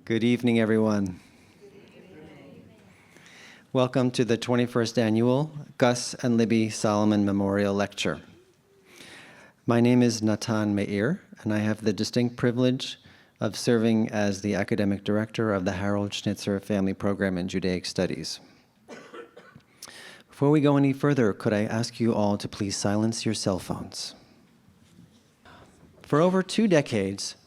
Good evening, everyone. Welcome to the 21st Annual Gus and Libby Solomon Memorial Lecture. My name is Natan Meir, and I have the distinct privilege of serving as the Academic Director of the Harold Schnitzer Family Program in Judaic Studies. Before we go any further, could I ask you all to please silence your cell phones? For over 2 decades,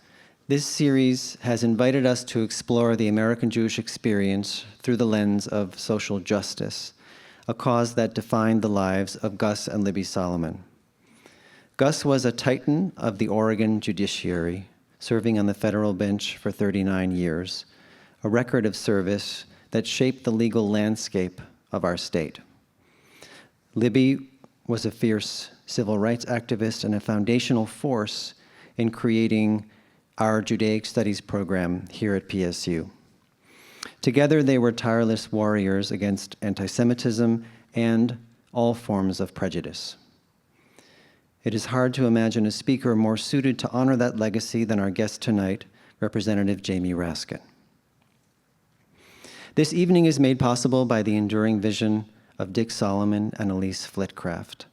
this series has invited us to explore the American Jewish experience through the lens of social justice, a cause that defined the lives of Gus and Libby Solomon. Gus was a titan of the Oregon judiciary, serving on the federal bench for 39 years, a record of service that shaped the legal landscape of our state. Libby was a fierce civil rights activist and a foundational force in creating our Judaic Studies program here at PSU. Together, they were tireless warriors against anti-Semitism and all forms of prejudice. It is hard to imagine a speaker more suited to honor that legacy than our guest tonight, Representative Jamie Raskin. This evening is made possible by the enduring vision of Dick Solomon and Elise Flitcraft.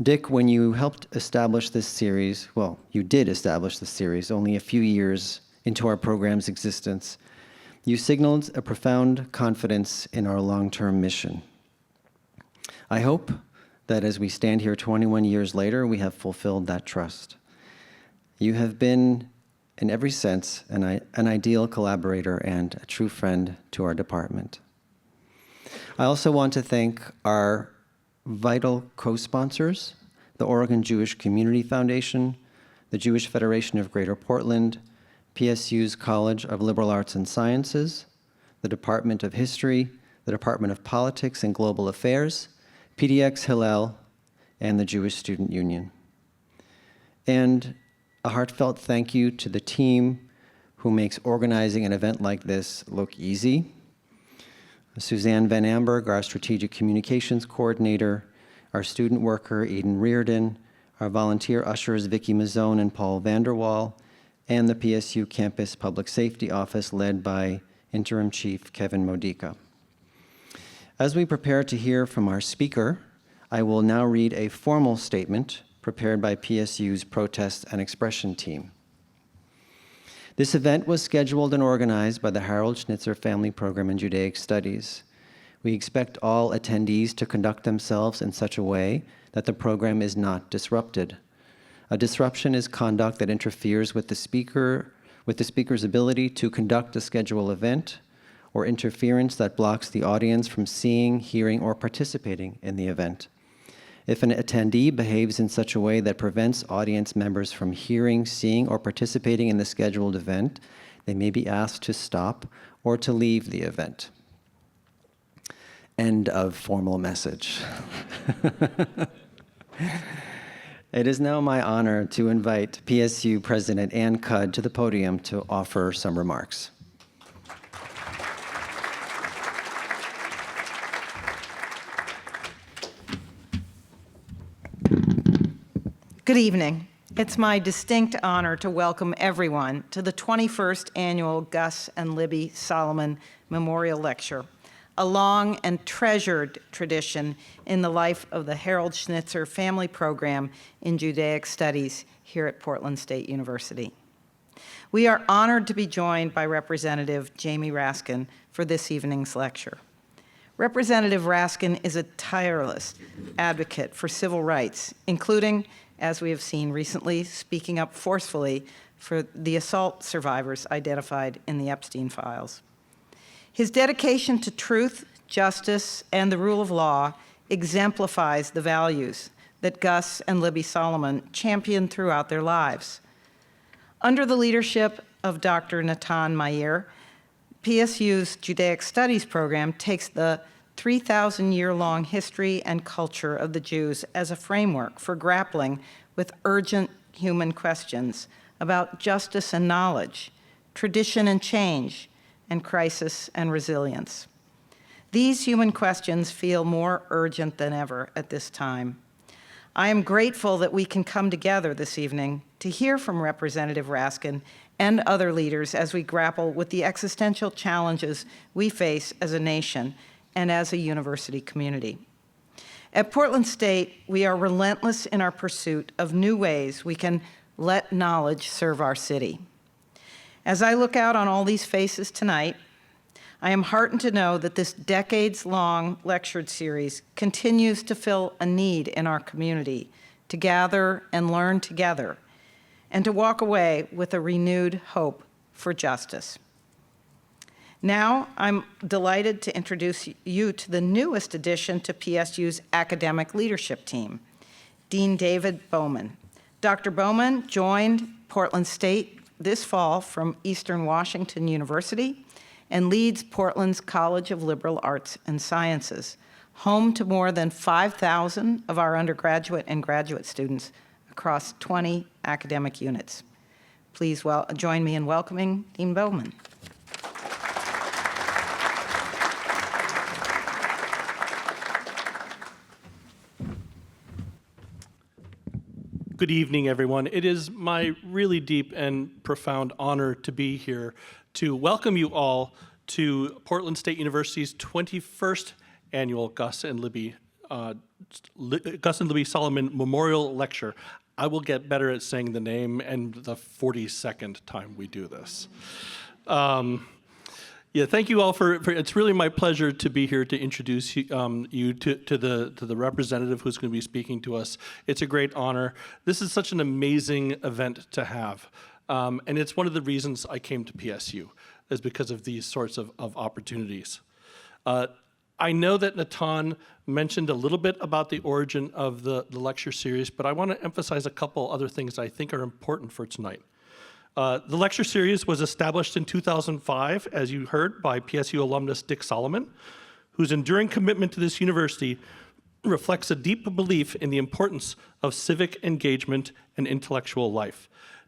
Dick, when you helped establish this series, well, you did establish the series only a few years into our program's existence, you signaled a profound confidence in our long-term mission. I hope that as we stand here 21 years later, we have fulfilled that trust. You have been, in every sense, an ideal collaborator and a true friend to our department. I also want to thank our vital co-sponsors, the Oregon Jewish Community Foundation, the Jewish Federation of Greater Portland, PSU's College of Liberal Arts and Sciences, the Department of History, the Department of Politics and Global Affairs, PDX Hillel, and the Jewish Student Union. And a heartfelt thank you to the team who makes organizing an event like this look easy. Suzanne Van Amberg, our Strategic Communications Coordinator, our student worker, Eden Reardon, our volunteer ushers, Vicki Mazzone and Paul Vanderwall, and the PSU Campus Public Safety Office led by Interim Chief Kevin Modica. As we prepare to hear from our speaker, I will now read a formal statement prepared by PSU's Protest and Expression team. This event was scheduled and organized by the Harold Schnitzer Family Program in Judaic Studies. We expect all attendees to conduct themselves in such a way that the program is not disrupted. A disruption is conduct that interferes with the speaker's ability to conduct a scheduled event, or interference that blocks the audience from seeing, hearing, or participating in the event. If an attendee behaves in such a way that prevents audience members from hearing, seeing, or participating in the scheduled event, they may be asked to stop or to leave the event. End of formal message. It is now my honor to invite PSU President Ann Cudd to the podium to offer some remarks. Good evening. It's my distinct honor to welcome everyone to the 21st Annual Gus and Libby Solomon Memorial Lecture, a long and treasured tradition in the life of the Harold Schnitzer Family Program in Judaic Studies here at Portland State University. We are honored to be joined by Representative Jamie Raskin for this evening's lecture. Representative Raskin is a tireless advocate for civil rights, including, as we have seen recently, speaking up forcefully for the assault survivors identified in the Epstein files. His dedication to truth, justice, and the rule of law exemplifies the values that Gus and Libby Solomon championed throughout their lives. Under the leadership of Dr. Natan Meir, PSU's Judaic Studies program takes the 3,000-year-long history and culture of the Jews as a framework for grappling with urgent human questions about justice and knowledge, tradition and change, and crisis and resilience. These human questions feel more urgent than ever at this time. I am grateful that we can come together this evening to hear from Representative Raskin and other leaders as we grapple with the existential challenges we face as a nation and as a university community. At Portland State, we are relentless in our pursuit of new ways we can let knowledge serve our city. As I look out on all these faces tonight, I am heartened to know that this decades-long lecture series continues to fill a need in our community to gather and learn together and to walk away with a renewed hope for justice. Now, I'm delighted to introduce you to the newest addition to PSU's academic leadership team, Dean David Bowman. Dr. Bowman joined Portland State this fall from Eastern Washington University and leads Portland's College of Liberal Arts and Sciences, home to more than 5,000 of our undergraduate and graduate students across 20 academic units. Please join me in welcoming Dean Bowman. Good evening, everyone. It is my really deep and profound honor to be here to welcome you all to Portland State University's 21st annual Gus and Libby Solomon Memorial Lecture. I will get better at saying the name and the 42nd time we do this. Yeah, thank you all for it's really my pleasure to be here to introduce you to the representative who's going to be speaking to us. It's a great honor. This is such an amazing event to have. And it's one of the reasons I came to PSU, is because of these sorts of opportunities. I know that Natan mentioned a little bit about the origin of the lecture series, but I want to emphasize a couple other things I think are important for tonight. The lecture series was established in 2005, as you heard, by PSU alumnus Dick Solomon, whose enduring commitment to this university reflects a deep belief in the importance of civic engagement and intellectual life.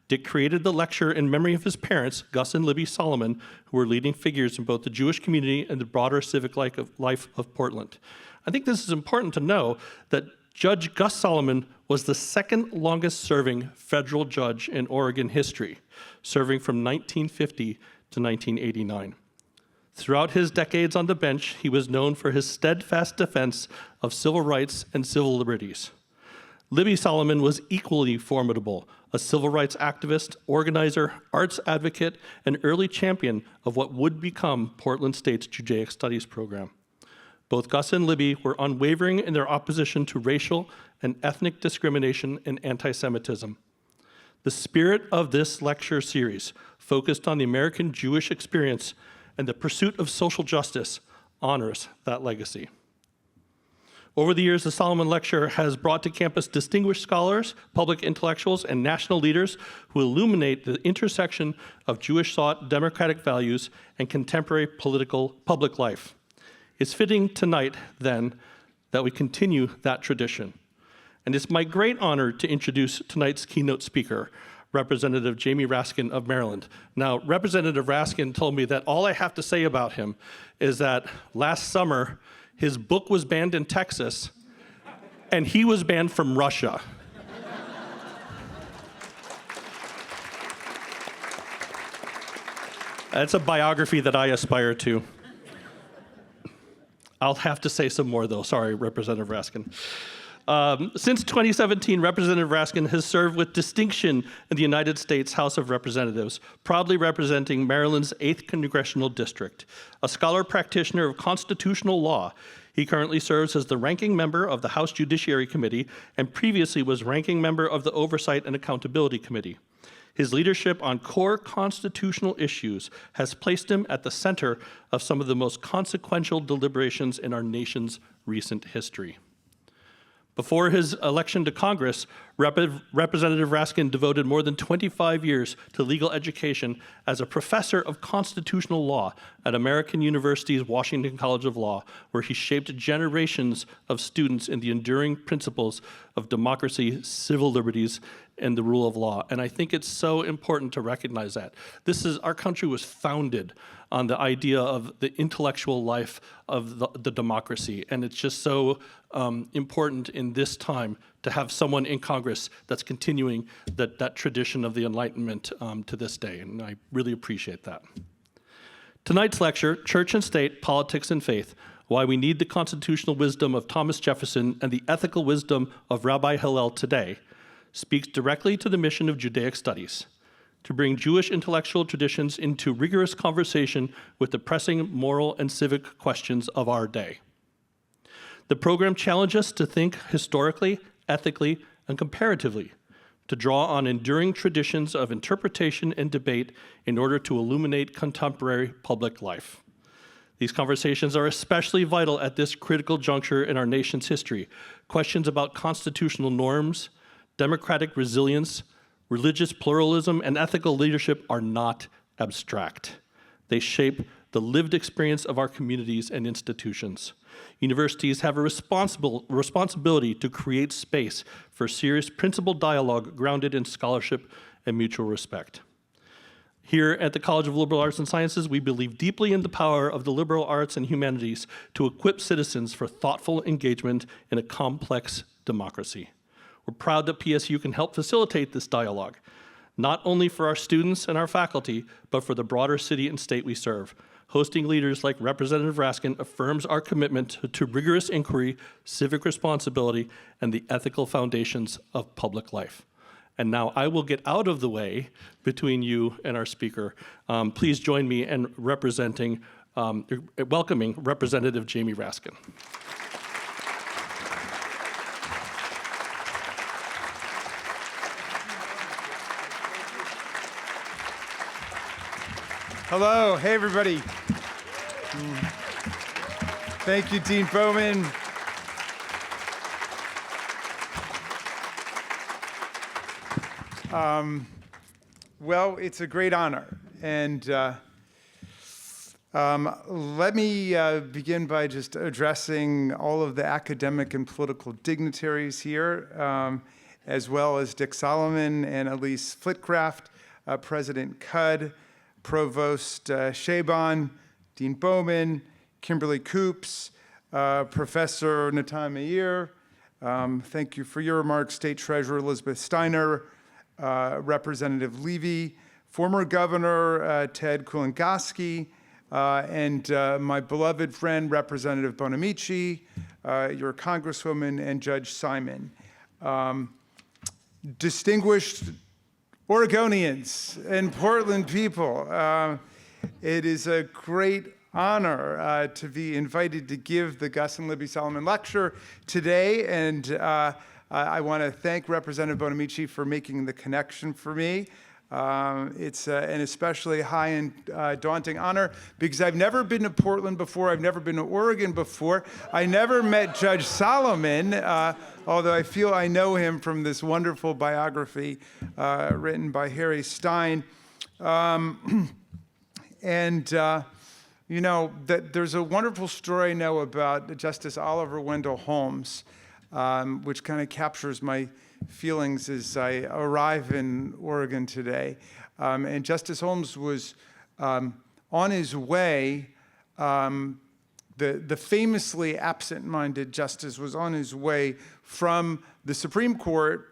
Dick created the lecture in memory of his parents, Gus and Libby Solomon, who were leading figures in both the Jewish community and the broader civic life of Portland. I think this is important to know that Judge Gus Solomon was the second longest serving federal judge in Oregon history, serving from 1950 to 1989. Throughout his decades on the bench, he was known for his steadfast defense of civil rights and civil liberties. Libby Solomon was equally formidable, a civil rights activist, organizer, arts advocate, and early champion of what would become Portland State's Judaic Studies program. Both Gus and Libby were unwavering in their opposition to racial and ethnic discrimination and anti-Semitism. The spirit of this lecture series, focused on the American Jewish experience and the pursuit of social justice, honors that legacy. Over the years, the Solomon Lecture has brought to campus distinguished scholars, public intellectuals, and national leaders who illuminate the intersection of Jewish thought, democratic values, and contemporary public life. It's fitting tonight, then, that we continue that tradition. And it's my great honor to introduce tonight's keynote speaker, Representative Jamie Raskin of Maryland. Now, Representative Raskin told me that all I have to say about him is that last summer, his book was banned in Texas, and he was banned from Russia. That's a biography that I aspire to. I'll have to say some more, though. Sorry, Representative Raskin. Since 2017, Representative Raskin has served with distinction in the United States House of Representatives, proudly representing Maryland's 8th Congressional District. A scholar practitioner of constitutional law, he currently serves as the ranking member of the House Judiciary Committee and previously was ranking member of the Oversight and Accountability Committee. His leadership on core constitutional issues has placed him at the center of some of the most consequential deliberations in our nation's recent history. Before his election to Congress, Representative Raskin devoted more than 25 years to legal education as a professor of constitutional law at American University's Washington College of Law, where he shaped generations of students in the enduring principles of democracy, civil liberties, and the rule of law. And I think it's so important to recognize that. Our country was founded on the idea of the intellectual life of the democracy. And it's just so important in this time to have someone in Congress that's continuing that tradition of the Enlightenment to this day. And I really appreciate that. Tonight's lecture, Church and State, Politics and Faith, Why We Need the Constitutional Wisdom of Thomas Jefferson and the Ethical Wisdom of Rabbi Hillel Today, speaks directly to the mission of Judaic studies, to bring Jewish intellectual traditions into rigorous conversation with the pressing moral and civic questions of our day. The program challenges us to think historically, ethically, and comparatively, to draw on enduring traditions of interpretation and debate in order to illuminate contemporary public life. These conversations are especially vital at this critical juncture in our nation's history. Questions about constitutional norms, democratic resilience, religious pluralism, and ethical leadership are not abstract. They shape the lived experience of our communities and institutions. Universities have a responsibility to create space for serious principled dialogue grounded in scholarship and mutual respect. Here at the College of Liberal Arts and Sciences, we believe deeply in the power of the liberal arts and humanities to equip citizens for thoughtful engagement in a complex democracy. We're proud that PSU can help facilitate this dialogue, not only for our students and our faculty, but for the broader city and state we serve. Hosting leaders like Representative Raskin affirms our commitment to rigorous inquiry, civic responsibility, and the ethical foundations of public life. And now I will get out of the way between you and our speaker. Please join me in welcoming Representative Jamie Raskin. Hello, hey everybody. Thank you, Dean Bowman. Well, it's a great honor. And let me begin by just addressing all of the academic and political dignitaries here, as well as Dick Solomon and Elise Flitcraft, President Cudd, Provost Shaban, Dean Bowman, Kimberly Coops, Professor Natan Meir. Thank you for your remarks, State Treasurer Elizabeth Steiner, Representative Libby, former Governor Ted Kulingoski, and my beloved friend, Representative Bonamici, your Congresswoman, and Judge Simon. Distinguished Oregonians and Portland people, it is a great honor to be invited to give the Gus and Libby Solomon Lecture today, and I want to thank Representative Bonamici for making the connection for me. It's an especially high and daunting honor because I've never been to Portland before. I've never been to Oregon before. I never met Judge Solomon, although I feel I know him from this wonderful biography written by Harry Stein. You know, there's a wonderful story I know about Justice Oliver Wendell Holmes, which kind of captures my feelings as I arrive in Oregon today. And Justice Holmes was on his way, the famously absent-minded justice was on his way from the Supreme Court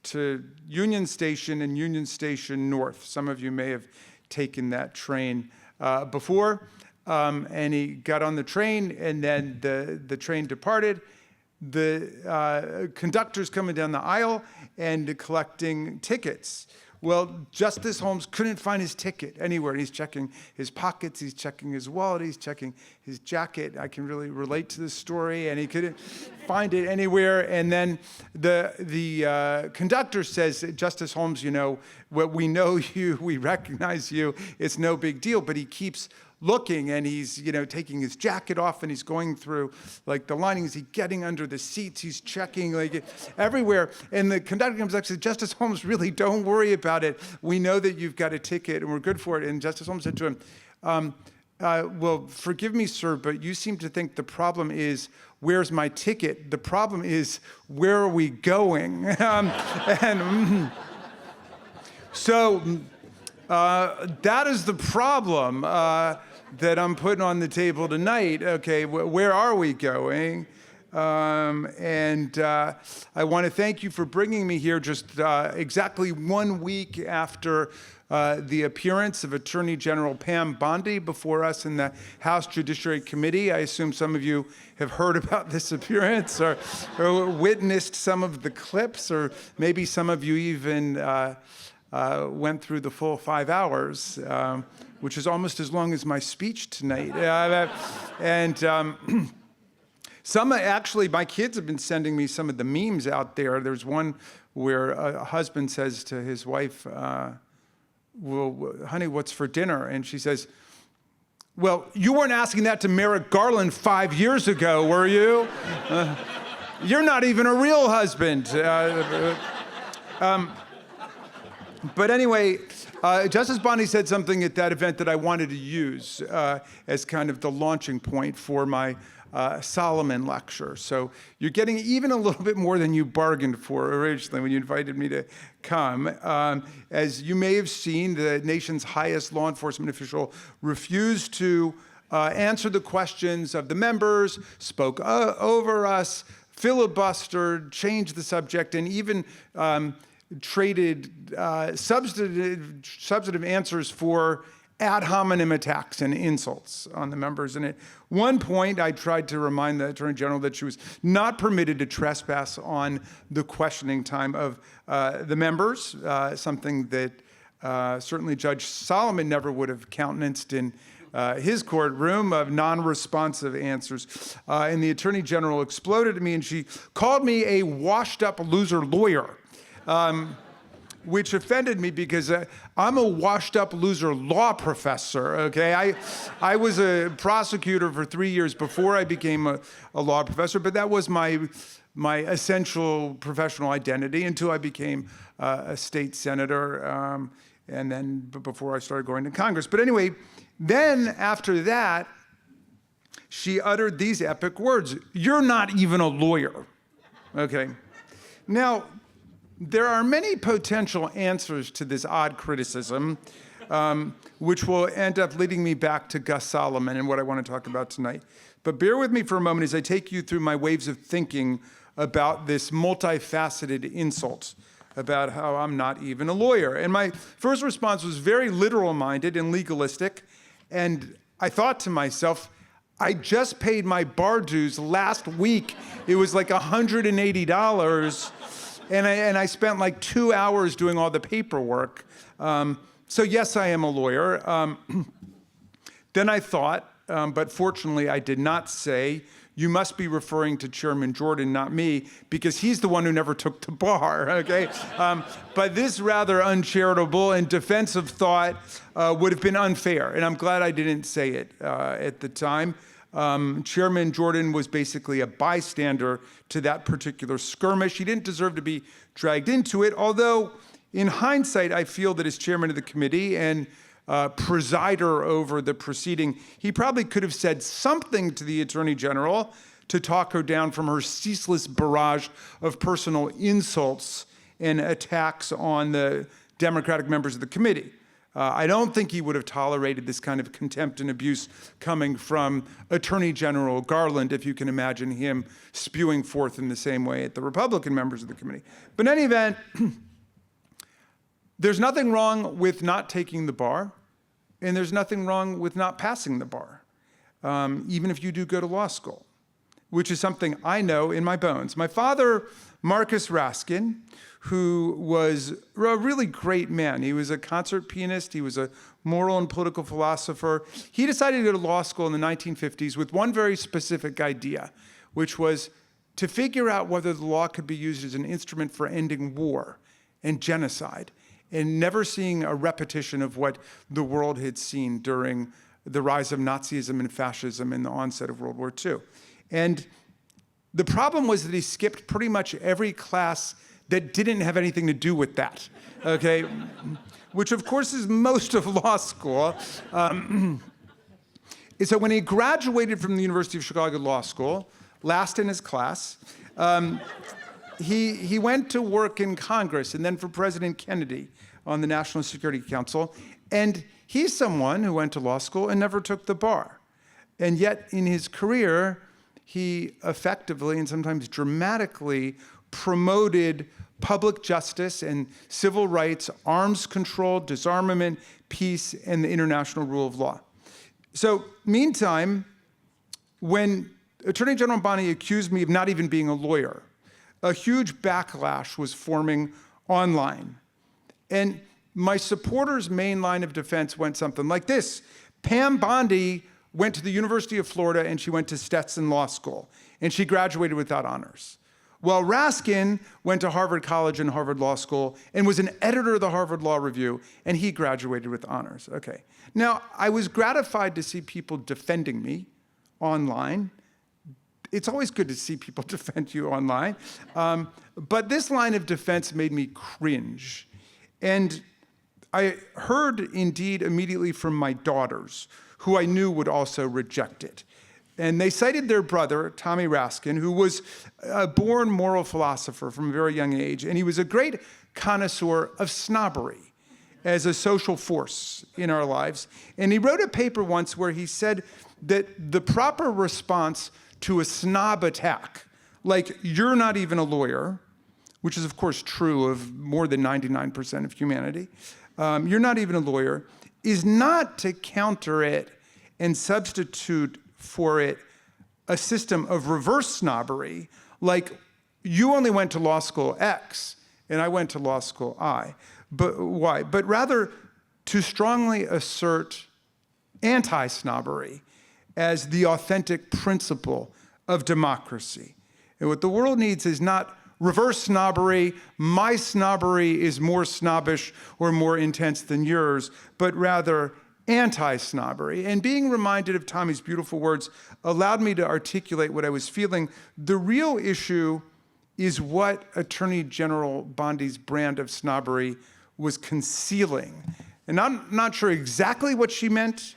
to Union Station and Union Station North. Some of you may have taken that train before. And he got on the train, and then the train departed. The conductor's coming down the aisle and collecting tickets. Well, Justice Holmes couldn't find his ticket anywhere. He's checking his pockets, he's checking his wallet, he's checking his jacket. I can really relate to this story, and he couldn't find it anywhere. And then the conductor says, Justice Holmes, you know, we know you, we recognize you, it's no big deal. But he keeps looking, and he's, you know, taking his jacket off, and he's going through like the linings, he's getting under the seats, he's checking like everywhere. And the conductor comes up and says, Justice Holmes, really don't worry about it. We know that you've got a ticket and we're good for it. And Justice Holmes said to him, Well, forgive me, sir, but you seem to think the problem is, where's my ticket? The problem is, where are we going? So that is the problem that I'm putting on the table tonight. Okay, where are we going? I want to thank you for bringing me here just exactly 1 week after the appearance of Attorney General Pam Bondi before us in the House Judiciary Committee. I assume some of you have heard about this appearance or witnessed some of the clips, or maybe some of you even went through the full 5 hours, which is almost as long as my speech tonight. Some, actually, my kids have been sending me some of the memes out there. There's one where a husband says to his wife, well, honey, what's for dinner? And she says, well, you weren't asking that to Merrick Garland 5 years ago, were you? You're not even a real husband. But anyway, Justice Bondi said something at that event that I wanted to use as kind of the launching point for my Solomon lecture. So you're getting even a little bit more than you bargained for originally when you invited me to come. As you may have seen, the nation's highest law enforcement official refused to answer the questions of the members, spoke over us, filibustered, changed the subject, and even traded substantive answers for ad hominem attacks and insults on the members. And at one point, I tried to remind the Attorney General that she was not permitted to trespass on the questioning time of the members, something that certainly Judge Solomon never would have countenanced in his courtroom of non-responsive answers. And the Attorney General exploded at me, and she called me a washed-up loser lawyer. Which offended me because I'm a washed-up loser law professor, okay? I was a prosecutor for 3 years before I became a law professor, but that was my essential professional identity until I became a state senator, and then before I started going to Congress. But anyway, then after that, she uttered these epic words: "You're not even a lawyer," okay? Now, there are many potential answers to this odd criticism, which will end up leading me back to Gus Solomon and what I want to talk about tonight. But bear with me for a moment as I take you through my waves of thinking about this multifaceted insult about how I'm not even a lawyer. And my first response was very literal-minded and legalistic, and I thought to myself, I just paid my bar dues last week. It was like $180. And I spent like 2 hours doing all the paperwork. So yes, I am a lawyer. Then I thought, but fortunately I did not say, you must be referring to Chairman Jordan, not me, because he's the one who never took the bar, okay? But this rather uncharitable and defensive thought would have been unfair, and I'm glad I didn't say it at the time. Chairman Jordan was basically a bystander to that particular skirmish. He didn't deserve to be dragged into it, although in hindsight, I feel that as chairman of the committee and presider over the proceeding, he probably could have said something to the Attorney General to talk her down from her ceaseless barrage of personal insults and attacks on the Democratic members of the committee. I don't think he would have tolerated this kind of contempt and abuse coming from Attorney General Garland, if you can imagine him spewing forth in the same way at the Republican members of the committee. But in any event, there's nothing wrong with not taking the bar, and there's nothing wrong with not passing the bar, even if you do go to law school, which is something I know in my bones. My father, Marcus Raskin, who was a really great man. He was a concert pianist. He was a moral and political philosopher. He decided to go to law school in the 1950s with one very specific idea, which was to figure out whether the law could be used as an instrument for ending war and genocide, and never seeing a repetition of what the world had seen during the rise of Nazism and fascism and the onset of World War II. And the problem was that he skipped pretty much every class that didn't have anything to do with that, okay? Which, of course, is most of law school. And so when he graduated from the University of Chicago Law School, last in his class, he went to work in Congress and then for President Kennedy on the National Security Council. And he's someone who went to law school and never took the bar. And yet in his career, he effectively and sometimes dramatically promoted public justice and civil rights, arms control, disarmament, peace, and the international rule of law. So meantime, when Attorney General Bondi accused me of not even being a lawyer, a huge backlash was forming online. And my supporters' main line of defense went something like this. Pam Bondi went to the University of Florida and she went to Stetson Law School, and she graduated without honors. Well, Raskin went to Harvard College and Harvard Law School and was an editor of the Harvard Law Review, and he graduated with honors. Okay. Now, I was gratified to see people defending me online. It's always good to see people defend you online. But this line of defense made me cringe. And I heard, indeed, immediately from my daughters, who I knew would also reject it. And they cited their brother, Tommy Raskin, who was a born moral philosopher from a very young age, and he was a great connoisseur of snobbery as a social force in our lives. And he wrote a paper once where he said that the proper response to a snob attack, like you're not even a lawyer, which is of course true of more than 99% of humanity, you're not even a lawyer, is not to counter it and substitute for it a system of reverse snobbery, like you only went to law school X and I went to law school Y, but rather to strongly assert anti-snobbery as the authentic principle of democracy. And what the world needs is not reverse snobbery, my snobbery is more snobbish or more intense than yours, but rather anti-snobbery. And being reminded of Tommy's beautiful words allowed me to articulate what I was feeling. The real issue is what Attorney General Bondi's brand of snobbery was concealing. And I'm not sure exactly what she meant,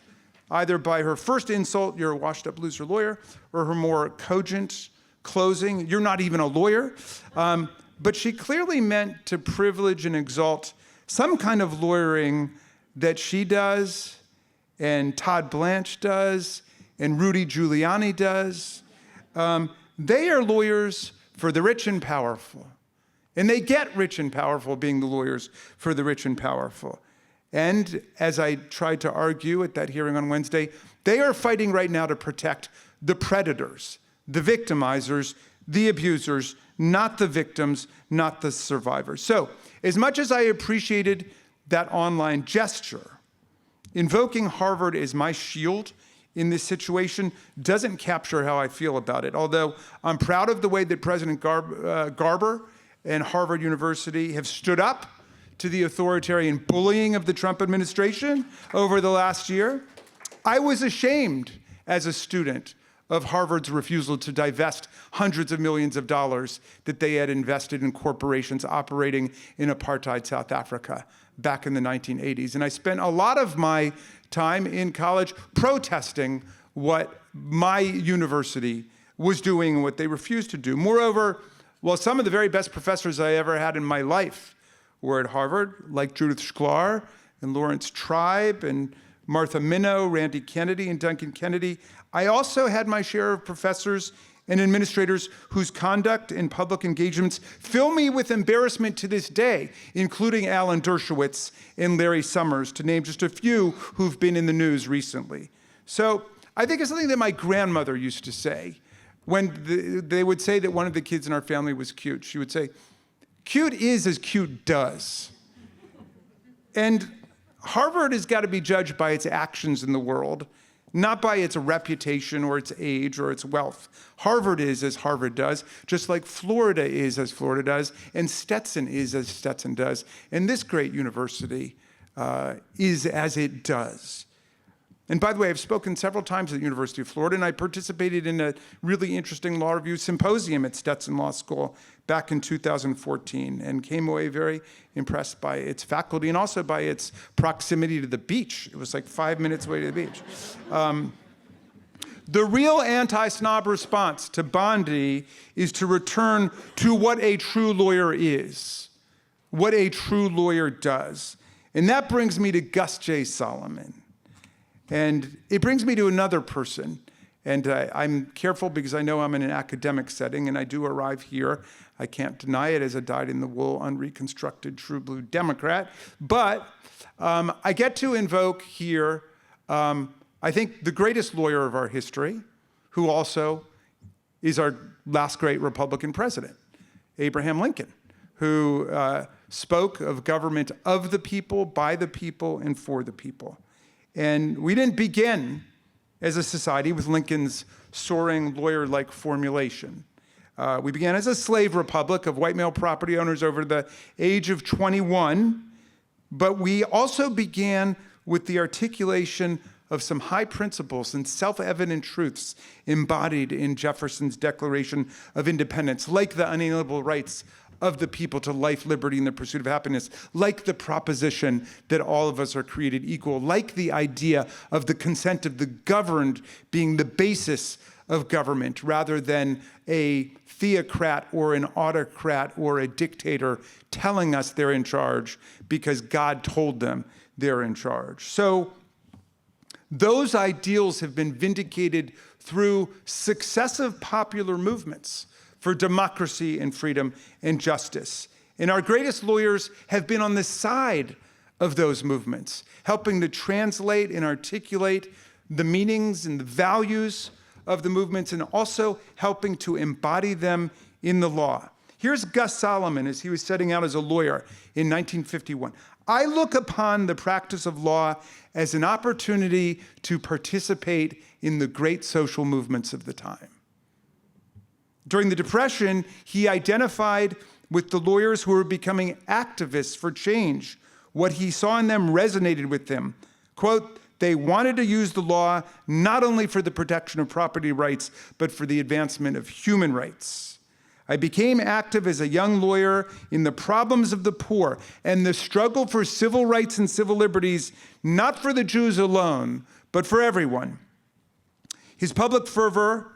either by her first insult, you're a washed-up loser lawyer, or her more cogent closing, you're not even a lawyer. But she clearly meant to privilege and exalt some kind of lawyering that she does, and Todd Blanche does, and Rudy Giuliani does. They are lawyers for the rich and powerful. And they get rich and powerful being the lawyers for the rich and powerful. And as I tried to argue at that hearing on Wednesday, they are fighting right now to protect the predators, the victimizers, the abusers, not the victims, not the survivors. So, as much as I appreciated that online gesture, invoking Harvard as my shield in this situation doesn't capture how I feel about it. Although I'm proud of the way that President Garber and Harvard University have stood up to the authoritarian bullying of the Trump administration over the last year. I was ashamed as a student of Harvard's refusal to divest hundreds of millions of dollars that they had invested in corporations operating in apartheid South Africa back in the 1980s. And I spent a lot of my time in college protesting what my university was doing and what they refused to do. Moreover, while some of the very best professors I ever had in my life were at Harvard, like Judith Shklar and Lawrence Tribe and Martha Minow, Randy Kennedy, and Duncan Kennedy, I also had my share of professors and administrators whose conduct and public engagements fill me with embarrassment to this day, including Alan Dershowitz and Larry Summers, to name just a few who've been in the news recently. So I think it's something that my grandmother used to say when they would say that one of the kids in our family was cute. She would say, "Cute is as cute does." And Harvard has got to be judged by its actions in the world, not by its reputation or its age or its wealth. Harvard is as Harvard does, just like Florida is as Florida does, and Stetson is as Stetson does. And this great university is as it does. And by the way, I've spoken several times at the University of Florida, and I participated in a really interesting law review symposium at Stetson Law School back in 2014, and came away very impressed by its faculty and also by its proximity to the beach. It was like 5 minutes away to the beach. The real anti-snob response to Bondi is to return to what a true lawyer is, what a true lawyer does. And that brings me to Gus J. Solomon. And it brings me to another person. And I'm careful because I know I'm in an academic setting, and I do arrive here. I can't deny it as a dyed-in-the-wool, unreconstructed, true blue Democrat. But I get to invoke here, I think, the greatest lawyer of our history, who also is our last great Republican president, Abraham Lincoln, who spoke of government of the people, by the people, and for the people. And we didn't begin as a society with Lincoln's soaring lawyer-like formulation. We began as a slave republic of white male property owners over the age of 21, but we also began with the articulation of some high principles and self-evident truths embodied in Jefferson's Declaration of Independence, like the unalienable rights of the people to life, liberty, and the pursuit of happiness, like the proposition that all of us are created equal, like the idea of the consent of the governed being the basis of government rather than a theocrat or an autocrat or a dictator telling us they're in charge because God told them they're in charge. So those ideals have been vindicated through successive popular movements for democracy and freedom and justice. And our greatest lawyers have been on the side of those movements, helping to translate and articulate the meanings and the values of the movements and also helping to embody them in the law. Here's Gus Solomon as he was setting out as a lawyer in 1951. I look upon the practice of law as an opportunity to participate in the great social movements of the time. During the Depression, he identified with the lawyers who were becoming activists for change. What he saw in them resonated with him. Quote, they wanted to use the law not only for the protection of property rights, but for the advancement of human rights. I became active as a young lawyer in the problems of the poor and the struggle for civil rights and civil liberties, not for the Jews alone, but for everyone. His public fervor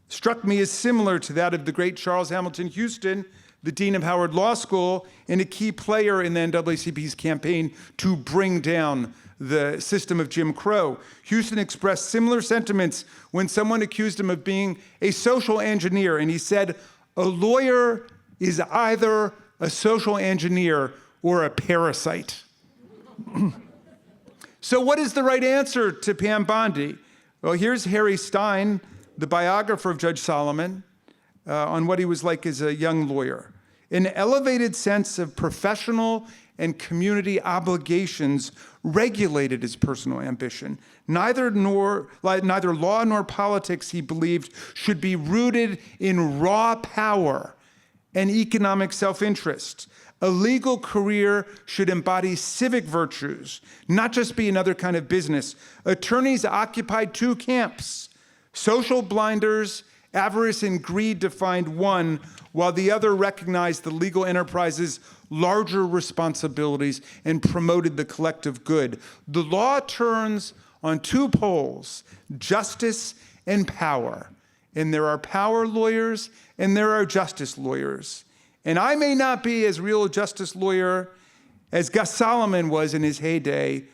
struck me as similar to that of the great Charles Hamilton Houston, the dean of Howard Law School, and a key player in the NAACP's campaign to bring down the system of Jim Crow. Houston expressed similar sentiments when someone accused him of being a social engineer, and he said, a lawyer is either a social engineer or a parasite. So what is the right answer to Pam Bondi? Well, here's Harry Stein, the biographer of Judge Solomon, on what he was like as a young lawyer. An elevated sense of professional and community obligations regulated his personal ambition. Neither law nor politics, he believed, should be rooted in raw power and economic self-interest. A legal career should embody civic virtues, not just be another kind of business. Attorneys occupied two camps. Social blinders, avarice and greed defined one, while the other recognized the legal enterprise's larger responsibilities and promoted the collective good. The law turns on two poles, justice and power. And there are power lawyers and there are justice lawyers. And I may not be as real a justice lawyer as Gus Solomon was in his heyday,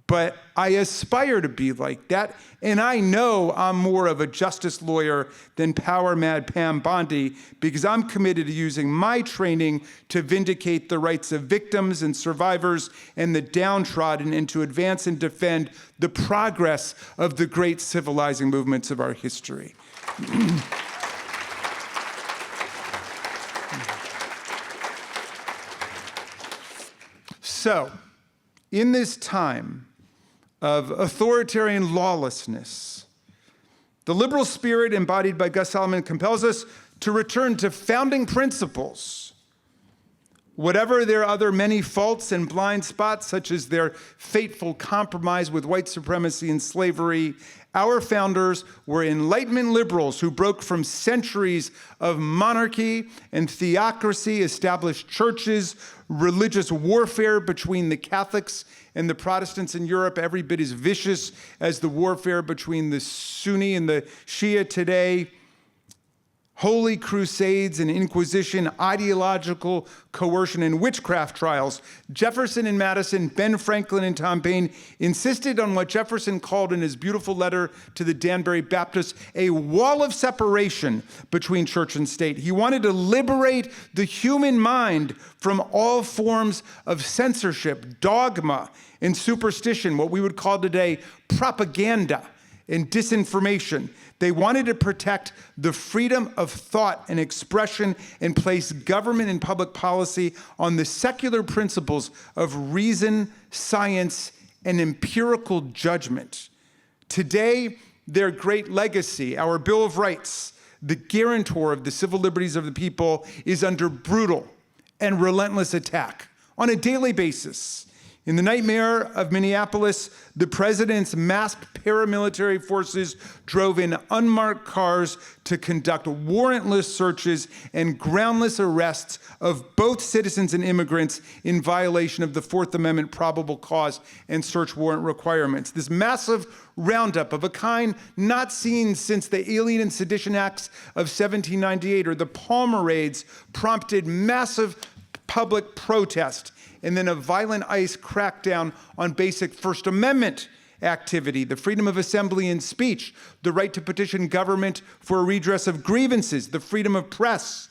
but I aspire to be like that, and I know I'm more of a justice lawyer than power-mad Pam Bondi because I'm committed to using my training to vindicate the rights of victims and survivors and the downtrodden and to advance and defend the progress of the great civilizing movements of our history. So, in this time of authoritarian lawlessness, the liberal spirit embodied by Gus Solomon compels us to return to founding principles Whatever their other many faults and blind spots, such as their fateful compromise with white supremacy and slavery, our founders were Enlightenment liberals who broke from centuries of monarchy and theocracy, established churches, religious warfare between the Catholics and the Protestants in Europe, every bit as vicious as the warfare between the Sunni and the Shia today. Holy crusades and inquisition, ideological coercion, and witchcraft trials. Jefferson and Madison, Ben Franklin and Tom Paine insisted on what Jefferson called in his beautiful letter to the Danbury Baptists a wall of separation between church and state. He wanted to liberate the human mind from all forms of censorship, dogma, and superstition, what we would call today propaganda and disinformation. They wanted to protect the freedom of thought and expression and place government and public policy on the secular principles of reason, science, and empirical judgment. Today, their great legacy, our Bill of Rights, the guarantor of the civil liberties of the people, is under brutal and relentless attack on a daily basis. In the nightmare of Minneapolis, the president's masked paramilitary forces drove in unmarked cars to conduct warrantless searches and groundless arrests of both citizens and immigrants in violation of the Fourth Amendment probable cause and search warrant requirements. This massive roundup of a kind not seen since the Alien and Sedition Acts of 1798 or the Palmer raids prompted massive public protest and then a violent ICE crackdown on basic First Amendment activity, the freedom of assembly and speech, the right to petition government for a redress of grievances, the freedom of press.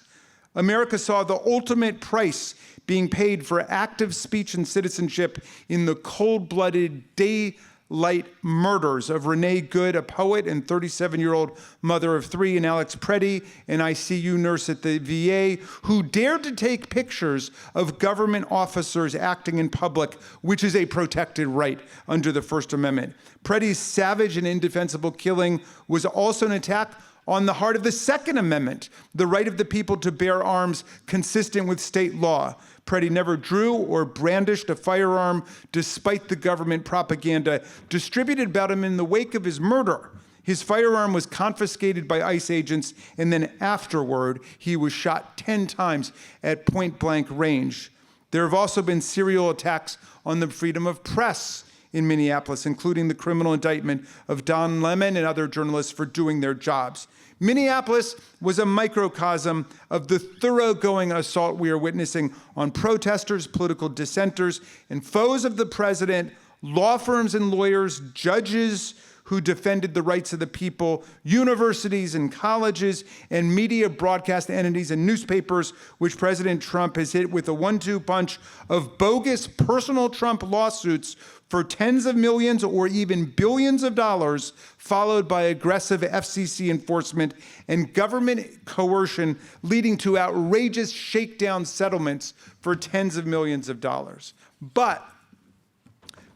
America saw the ultimate price being paid for active speech and citizenship in the cold-blooded daylight murders of Renee Good, a poet and 37-year-old mother of three, and Alex Preddy, an ICU nurse at the VA, who dared to take pictures of government officers acting in public, which is a protected right under the First Amendment. Preddy's savage and indefensible killing was also an attack on the heart of the Second Amendment, the right of the people to bear arms consistent with state law. Preddy never drew or brandished a firearm despite the government propaganda distributed about him in the wake of his murder. His firearm was confiscated by ICE agents, and then afterward, he was shot 10 times at point-blank range. There have also been serial attacks on the freedom of press in Minneapolis, including the criminal indictment of Don Lemon and other journalists for doing their jobs. Minneapolis was a microcosm of the thoroughgoing assault we are witnessing on protesters, political dissenters, and foes of the president, law firms and lawyers, judges who defended the rights of the people, universities and colleges, and media broadcast entities and newspapers, which President Trump has hit with a 1-2 punch of bogus personal Trump lawsuits for tens of millions or even billions of dollars, followed by aggressive FCC enforcement and government coercion, leading to outrageous shakedown settlements for tens of millions of dollars. But,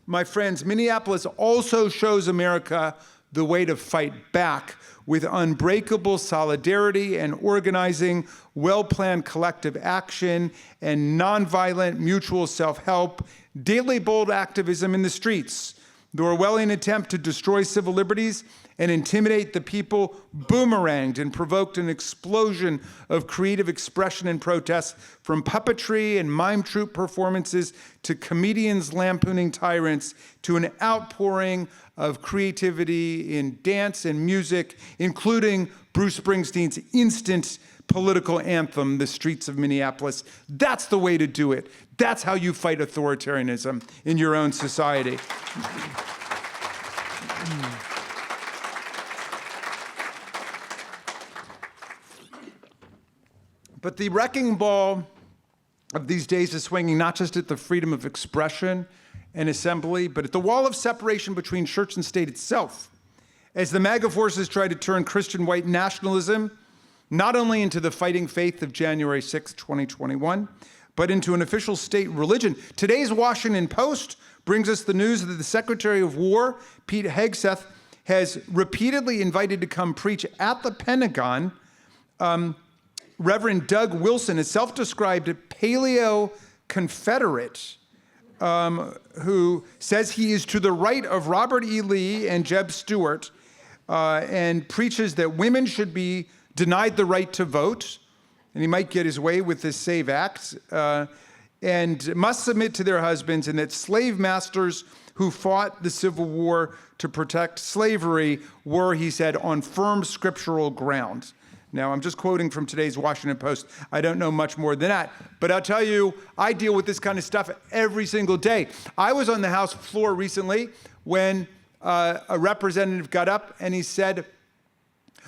my friends, Minneapolis also shows America the way to fight back with unbreakable solidarity and organizing, well-planned collective action, and nonviolent mutual self-help, daily bold activism in the streets. The Orwellian attempt to destroy civil liberties and intimidate the people boomeranged and provoked an explosion of creative expression and protest, from puppetry and mime troupe performances to comedians lampooning tyrants, to an outpouring of creativity in dance and music, including Bruce Springsteen's instant political anthem, The Streets of Minneapolis. That's the way to do it. That's how you fight authoritarianism in your own society. But the wrecking ball of these days is swinging not just at the freedom of expression and assembly, but at the wall of separation between church and state itself, as the MAGA forces try to turn Christian white nationalism not only into the fighting faith of January 6, 2021, but into an official state religion. Today's Washington Post brings us the news that the Secretary of War, Pete Hegseth, has repeatedly invited to come preach at the Pentagon Reverend Doug Wilson, a self-described paleo Confederate, who says he is to the right of Robert E. Lee and Jeb Stuart, and preaches that women should be denied the right to vote, and he might get his way with this SAVE Act, and must submit to their husbands, and that slave masters who fought the Civil War to protect slavery were, he said, on firm scriptural ground. Now, I'm just quoting from today's Washington Post. I don't know much more than that. But I'll tell you, I deal with this kind of stuff every single day. I was on the House floor recently when a representative got up and he said,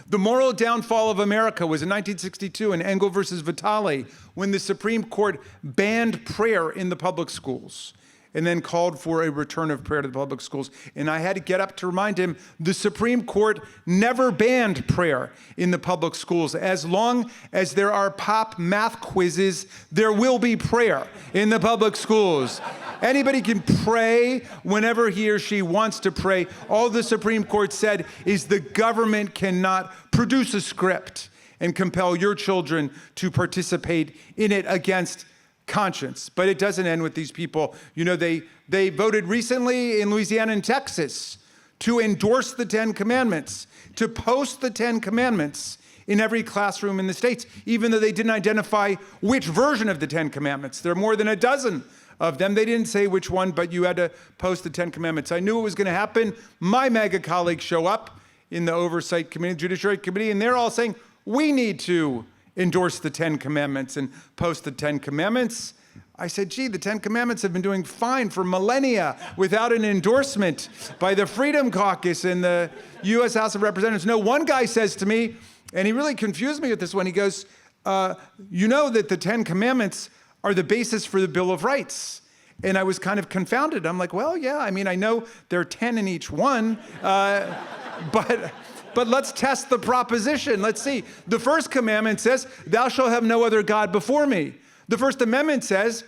the moral downfall of America was in 1962 in Engel versus Vitale, when the Supreme Court banned prayer in the public schools and then called for a return of prayer to the public schools. And I had to get up to remind him, the Supreme Court never banned prayer in the public schools. As long as there are pop math quizzes, there will be prayer in the public schools. Anybody can pray whenever he or she wants to pray. All the Supreme Court said is the government cannot produce a script and compel your children to participate in it against conscience. But it doesn't end with these people. You know, they voted recently in Louisiana and Texas to endorse the 10 Commandments, to post the 10 Commandments in every classroom in the states, even though they didn't identify which version of the 10 Commandments. There are more than a dozen of them. They didn't say which one, but you had to post the 10 Commandments. I knew it was going to happen. My MAGA colleagues show up in the Oversight Committee, Judiciary Committee, and they're all saying, we need to endorse the 10 Commandments and post the 10 Commandments. I said, gee, the 10 Commandments have been doing fine for millennia without an endorsement by the Freedom Caucus and the U.S. House of Representatives. No, one guy says to me, and he really confused me with this one, he goes, you know that the 10 Commandments are the basis for the Bill of Rights. And I was kind of confounded. I'm like, well, yeah, I mean, I know there are 10 in each one, but let's test the proposition. Let's see. The first commandment says, thou shalt have no other God before me. The First Amendment says,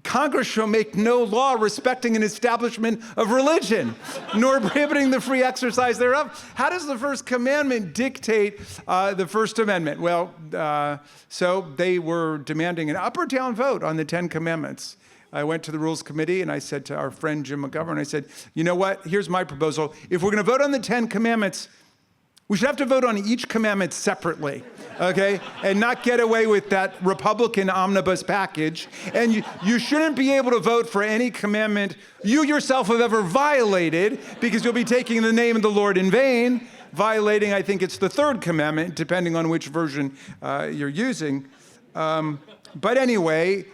Congress shall make no law respecting an establishment of religion, nor prohibiting the free exercise thereof. How does the First Commandment dictate the First Amendment? Well, so they were demanding an up or down vote on the 10 Commandments. I went to the Rules Committee and I said to our friend Jim McGovern, I said, you know what, here's my proposal. If we're gonna vote on the 10 Commandments, we should have to vote on each commandment separately, okay? And not get away with that Republican omnibus package. And you shouldn't be able to vote for any commandment you yourself have ever violated, because you'll be taking the name of the Lord in vain, violating, I think it's the third commandment, depending on which version you're using. But anyway,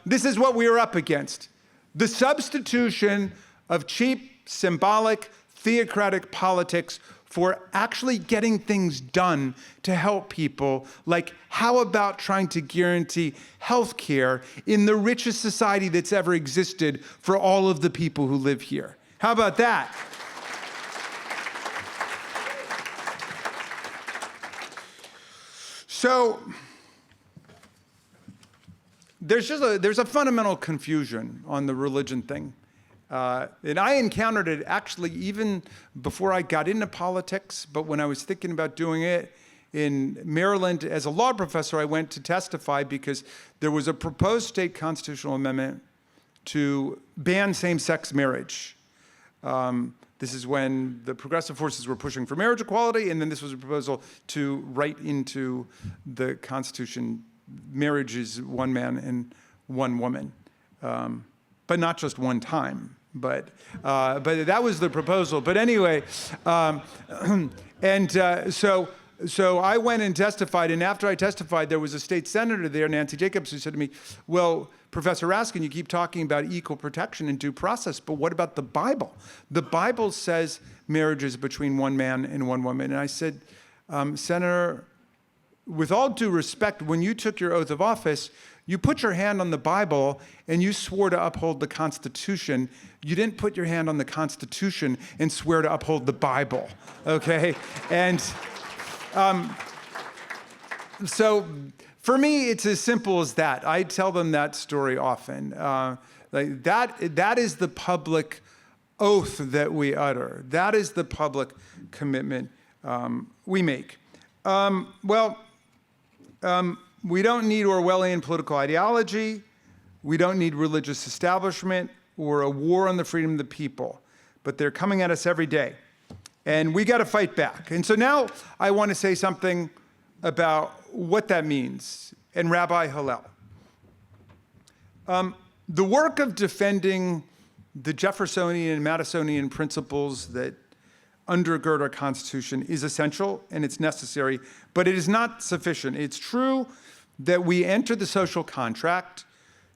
this is what we are up against. The substitution of cheap, symbolic, theocratic politics for actually getting things done to help people, like how about trying to guarantee health care in the richest society that's ever existed for all of the people who live here? How about that? So there's a fundamental confusion on the religion thing. And I encountered it actually even before I got into politics, but when I was thinking about doing it in Maryland as a law professor, I went to testify because there was a proposed state constitutional amendment to ban same-sex marriage. This is when the progressive forces were pushing for marriage equality, and then this was a proposal to write into the Constitution, marriage is one man and one woman, but not just one time. But that was the proposal. But anyway, so I went and testified, and after I testified, there was a state senator there, Nancy Jacobs, who said to me, well, Professor Raskin, you keep talking about equal protection and due process, but what about the Bible? The Bible says marriage is between one man and one woman. And I said, Senator, with all due respect, when you took your oath of office, you put your hand on the Bible and you swore to uphold the Constitution. You didn't put your hand on the Constitution and swear to uphold the Bible, okay? And so for me, it's as simple as that. I tell them that story often. Like that is the public oath that we utter. That is the public commitment we make. Well, We don't need Orwellian political ideology. We don't need religious establishment or a war on the freedom of the people. But they're coming at us every day. And we got to fight back. And so now I want to say something about what that means. And Rabbi Hillel. The work of defending the Jeffersonian and Madisonian principles that undergird our Constitution is essential and it's necessary, but it is not sufficient. It's true that we enter the social contract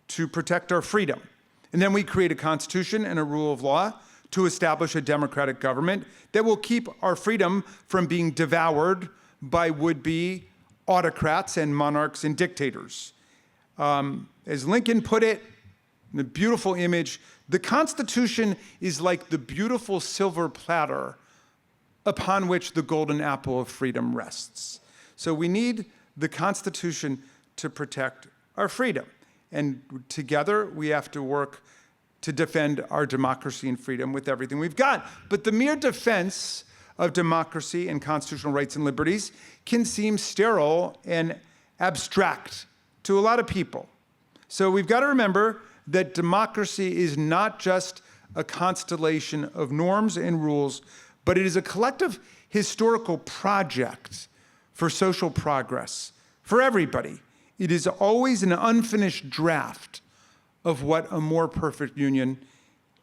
to protect our freedom. And then we create a Constitution and a rule of law to establish a democratic government that will keep our freedom from being devoured by would-be autocrats and monarchs and dictators. As Lincoln put it, in a beautiful image, the Constitution is like the beautiful silver platter upon which the golden apple of freedom rests. So we need the Constitution to protect our freedom. And together we have to work to defend our democracy and freedom with everything we've got. But the mere defense of democracy and constitutional rights and liberties can seem sterile and abstract to a lot of people. So we've got to remember that democracy is not just a constellation of norms and rules, but it is a collective historical project for social progress, for everybody. It is always an unfinished draft of what a more perfect union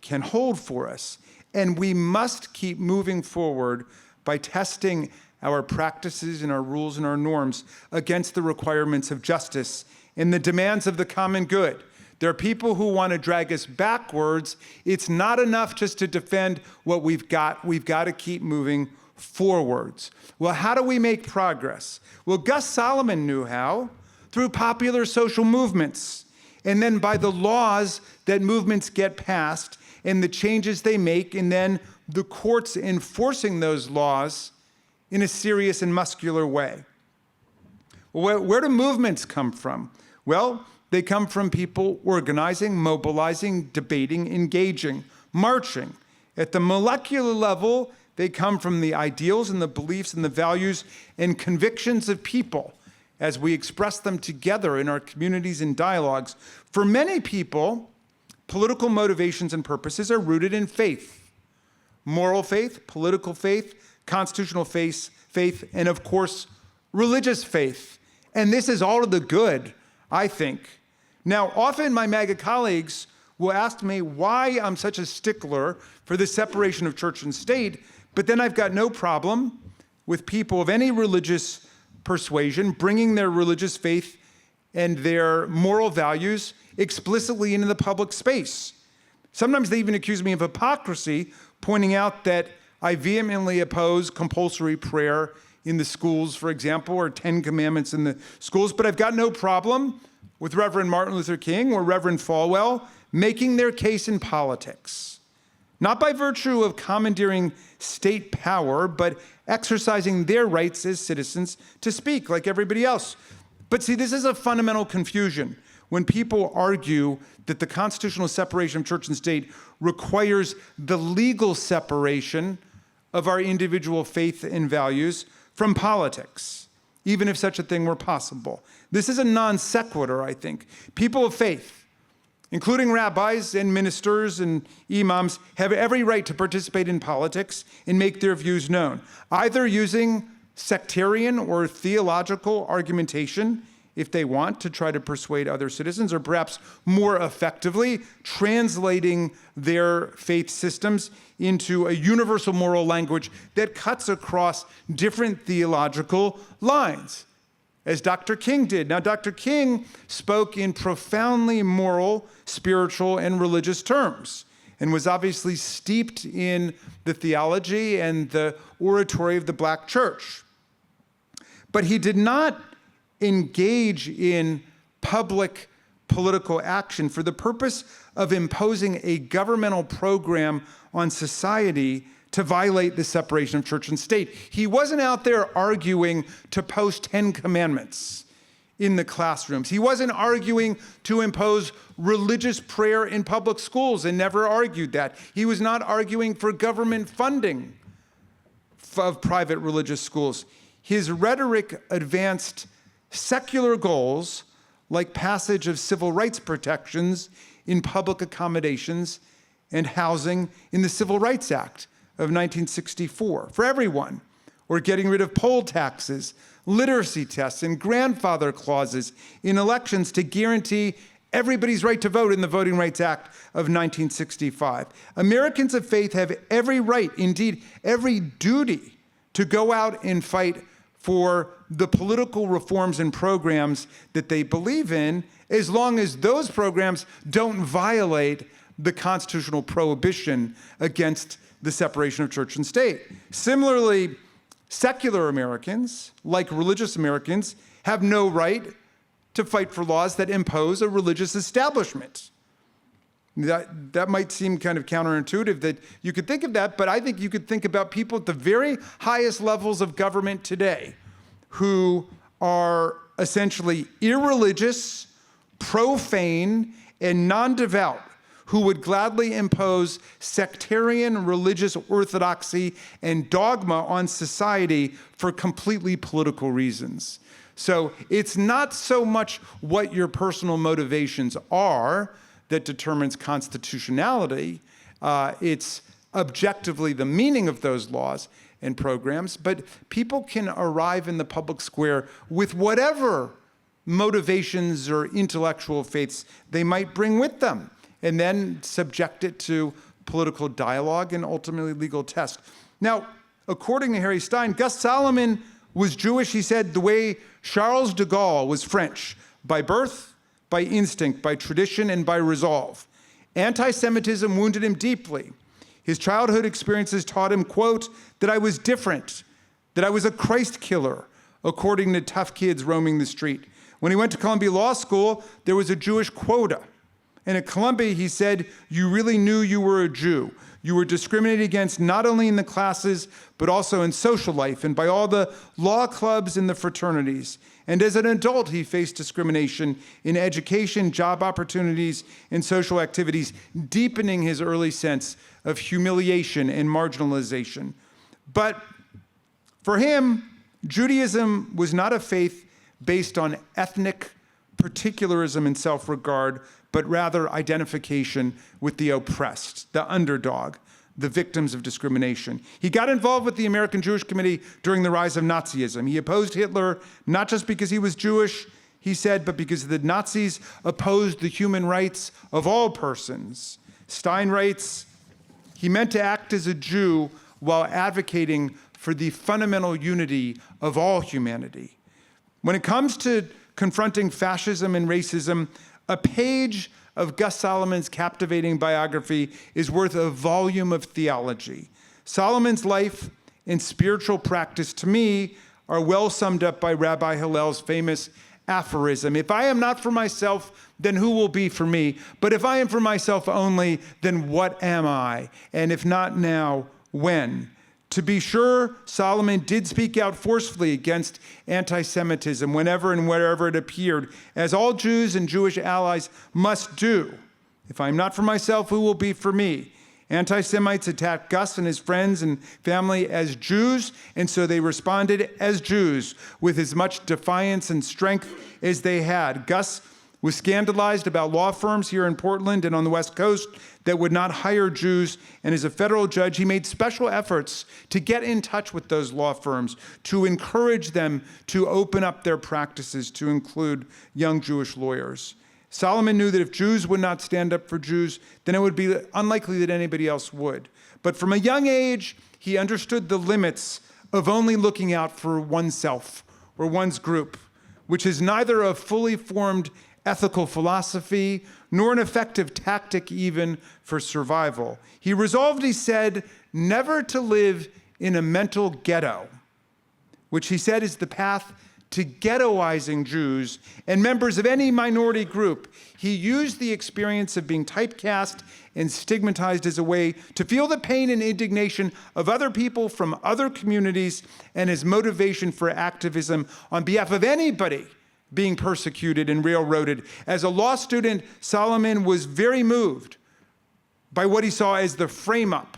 can hold for us. And we must keep moving forward by testing our practices and our rules and our norms against the requirements of justice and the demands of the common good. There are people who want to drag us backwards. It's not enough just to defend what we've got. We've got to keep moving forwards. Well, how do we make progress? Well, Gus Solomon knew how, through popular social movements, and then by the laws that movements get passed and the changes they make, and then the courts enforcing those laws in a serious and muscular way. Well, where do movements come from? Well, they come from people organizing, mobilizing, debating, engaging, marching. At the molecular level, they come from the ideals and the beliefs and the values and convictions of people as we express them together in our communities and dialogues. For many people, political motivations and purposes are rooted in faith. Moral faith, political faith, constitutional faith, and of course, religious faith. And this is all of the good, I think. Now, often my MAGA colleagues will ask me why I'm such a stickler for the separation of church and state, but then I've got no problem with people of any religious persuasion bringing their religious faith and their moral values explicitly into the public space. Sometimes they even accuse me of hypocrisy, pointing out that I vehemently oppose compulsory prayer in the schools, for example, or 10 commandments in the schools, but I've got no problem with Reverend Martin Luther King or Reverend Falwell making their case in politics. Not by virtue of commandeering state power, but exercising their rights as citizens to speak like everybody else. But see, this is a fundamental confusion when people argue that the constitutional separation of church and state requires the legal separation of our individual faith and values from politics, even if such a thing were possible. This is a non sequitur, I think. People of faith, including rabbis and ministers and imams, have every right to participate in politics and make their views known, either using sectarian or theological argumentation, if they want to try to persuade other citizens, or perhaps more effectively, translating their faith systems into a universal moral language that cuts across different theological lines, as Dr. King did. Now, Dr. King spoke in profoundly moral, spiritual, and religious terms, and was obviously steeped in the theology and the oratory of the black church. But he did not engage in public political action for the purpose of imposing a governmental program on society to violate the separation of church and state. He wasn't out there arguing to post 10 commandments in the classrooms. He wasn't arguing to impose religious prayer in public schools and never argued that. He was not arguing for government funding of private religious schools. His rhetoric advanced secular goals like passage of civil rights protections in public accommodations and housing in the Civil Rights Act of 1964 for everyone, or getting rid of poll taxes, literacy tests, and grandfather clauses in elections to guarantee everybody's right to vote in the Voting Rights Act of 1965. Americans of faith have every right, indeed every duty, to go out and fight for the political reforms and programs that they believe in, as long as those programs don't violate the constitutional prohibition against the separation of church and state. Similarly, secular Americans, like religious Americans, have no right to fight for laws that impose a religious establishment. That might seem kind of counterintuitive that you could think of that, but I think you could think about people at the very highest levels of government today who are essentially irreligious, profane, and non-devout, who would gladly impose sectarian religious orthodoxy and dogma on society for completely political reasons. So it's not so much what your personal motivations are that determines constitutionality. It's objectively the meaning of those laws and programs, but people can arrive in the public square with whatever motivations or intellectual faiths they might bring with them, and then subject it to political dialogue and ultimately legal test. Now, according to Harry Stein, Gus Solomon was Jewish, he said, the way Charles de Gaulle was French, by birth, by instinct, by tradition, and by resolve. Anti-Semitism wounded him deeply. His childhood experiences taught him, quote, that I was different, that I was a Christ killer, according to tough kids roaming the street. When he went to Columbia Law School, there was a Jewish quota. And at Columbia, he said, you really knew you were a Jew. You were discriminated against not only in the classes, but also in social life and by all the law clubs and the fraternities. And as an adult, he faced discrimination in education, job opportunities, and social activities, deepening his early sense of humiliation and marginalization. But for him, Judaism was not a faith based on ethnic particularism and self-regard, but rather identification with the oppressed, the underdog, the victims of discrimination. He got involved with the American Jewish Committee during the rise of Nazism. He opposed Hitler, not just because he was Jewish, he said, but because the Nazis opposed the human rights of all persons. Stein writes, he meant to act as a Jew while advocating for the fundamental unity of all humanity. When it comes to confronting fascism and racism, a page of Gus Solomon's captivating biography is worth a volume of theology. Solomon's life and spiritual practice, to me, are well summed up by Rabbi Hillel's famous aphorism, if I am not for myself, then who will be for me? But if I am for myself only, then what am I? And if not now, when? To be sure, Solomon did speak out forcefully against anti-Semitism whenever and wherever it appeared, as all Jews and Jewish allies must do. If I am not for myself, who will be for me? Anti-Semites attacked Gus and his friends and family as Jews, and so they responded as Jews with as much defiance and strength as they had. Gus was scandalized about law firms here in Portland and on the West Coast that would not hire Jews, and as a federal judge, he made special efforts to get in touch with those law firms, to encourage them to open up their practices to include young Jewish lawyers. Solomon knew that if Jews would not stand up for Jews, then it would be unlikely that anybody else would. But from a young age, he understood the limits of only looking out for oneself or one's group, which is neither a fully formed ethical philosophy nor an effective tactic even for survival. He resolved, he said, never to live in a mental ghetto, which he said is the path to ghettoizing Jews and members of any minority group. He used the experience of being typecast and stigmatized as a way to feel the pain and indignation of other people from other communities and his motivation for activism on behalf of anybody being persecuted and railroaded. As a law student, Solomon was very moved by what he saw as the frame-up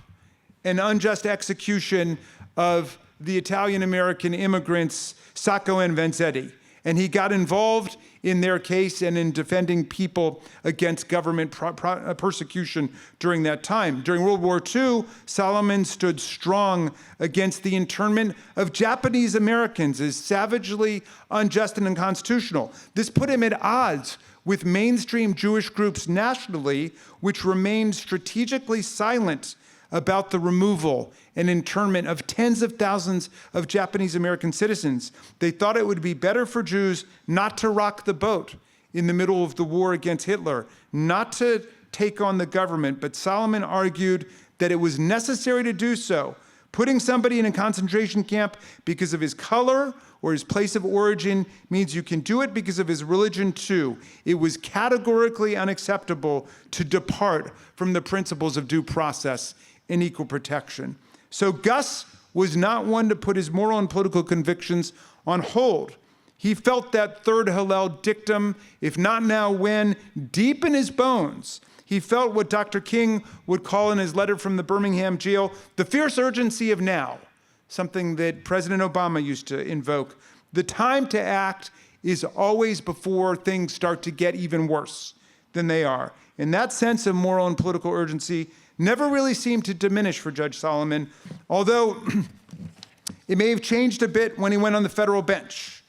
and unjust execution of the Italian-American immigrants Sacco and Vanzetti. And he got involved in their case and in defending people against government persecution during that time. During World War II, Solomon stood strong against the internment of Japanese Americans as savagely unjust and unconstitutional. This put him at odds with mainstream Jewish groups nationally, which remained strategically silent about the removal and internment of tens of thousands of Japanese American citizens. They thought it would be better for Jews not to rock the boat in the middle of the war against Hitler, not to take on the government, but Solomon argued that it was necessary to do so. Putting somebody in a concentration camp because of his color or his place of origin means you can do it because of his religion too. It was categorically unacceptable to depart from the principles of due process and equal protection. So Gus was not one to put his moral and political convictions on hold. He felt that third Hillel dictum, if not now, when, deep in his bones. He felt what Dr. King would call in his letter from the Birmingham jail, the fierce urgency of now, something that President Obama used to invoke. The time to act is always before things start to get even worse than they are. And that sense of moral and political urgency never really seemed to diminish for Judge Solomon, although it may have changed a bit when he went on the federal bench.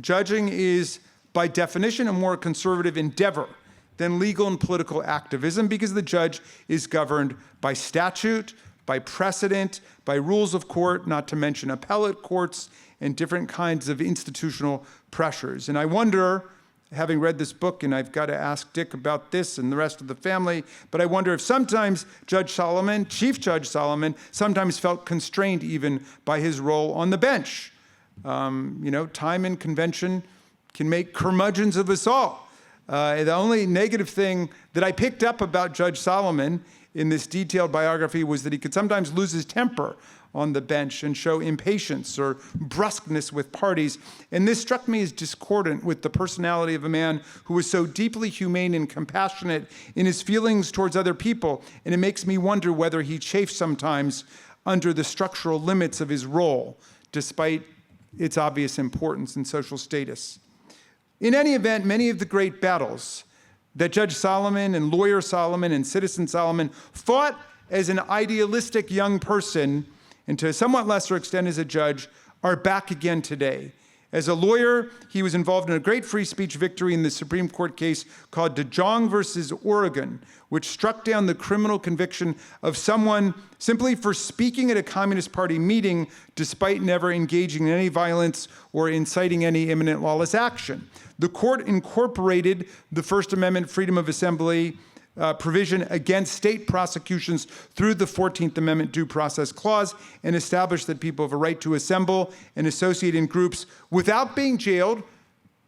Judging is, by definition, a more conservative endeavor than legal and political activism because the judge is governed by statute, by precedent, by rules of court, not to mention appellate courts and different kinds of institutional pressures. And I wonder, having read this book, and I've got to ask Dick about this and the rest of the family, but I wonder if sometimes Judge Solomon, Chief Judge Solomon, sometimes felt constrained even by his role on the bench. Time and convention can make curmudgeons of us all. The only negative thing that I picked up about Judge Solomon in this detailed biography was that he could sometimes lose his temper on the bench and show impatience or brusqueness with parties. And this struck me as discordant with the personality of a man who was so deeply humane and compassionate in his feelings towards other people. And it makes me wonder whether he chafed sometimes under the structural limits of his role, despite its obvious importance and social status. In any event, many of the great battles that Judge Solomon and lawyer Solomon and citizen Solomon fought as an idealistic young person, and to a somewhat lesser extent as a judge, are back again today. As a lawyer, he was involved in a great free speech victory in the Supreme Court case called DeJong versus Oregon, which struck down the criminal conviction of someone simply for speaking at a Communist Party meeting despite never engaging in any violence or inciting any imminent lawless action. The court incorporated the First Amendment freedom of assembly provision against state prosecutions through the 14th Amendment Due Process Clause and established that people have a right to assemble and associate in groups without being jailed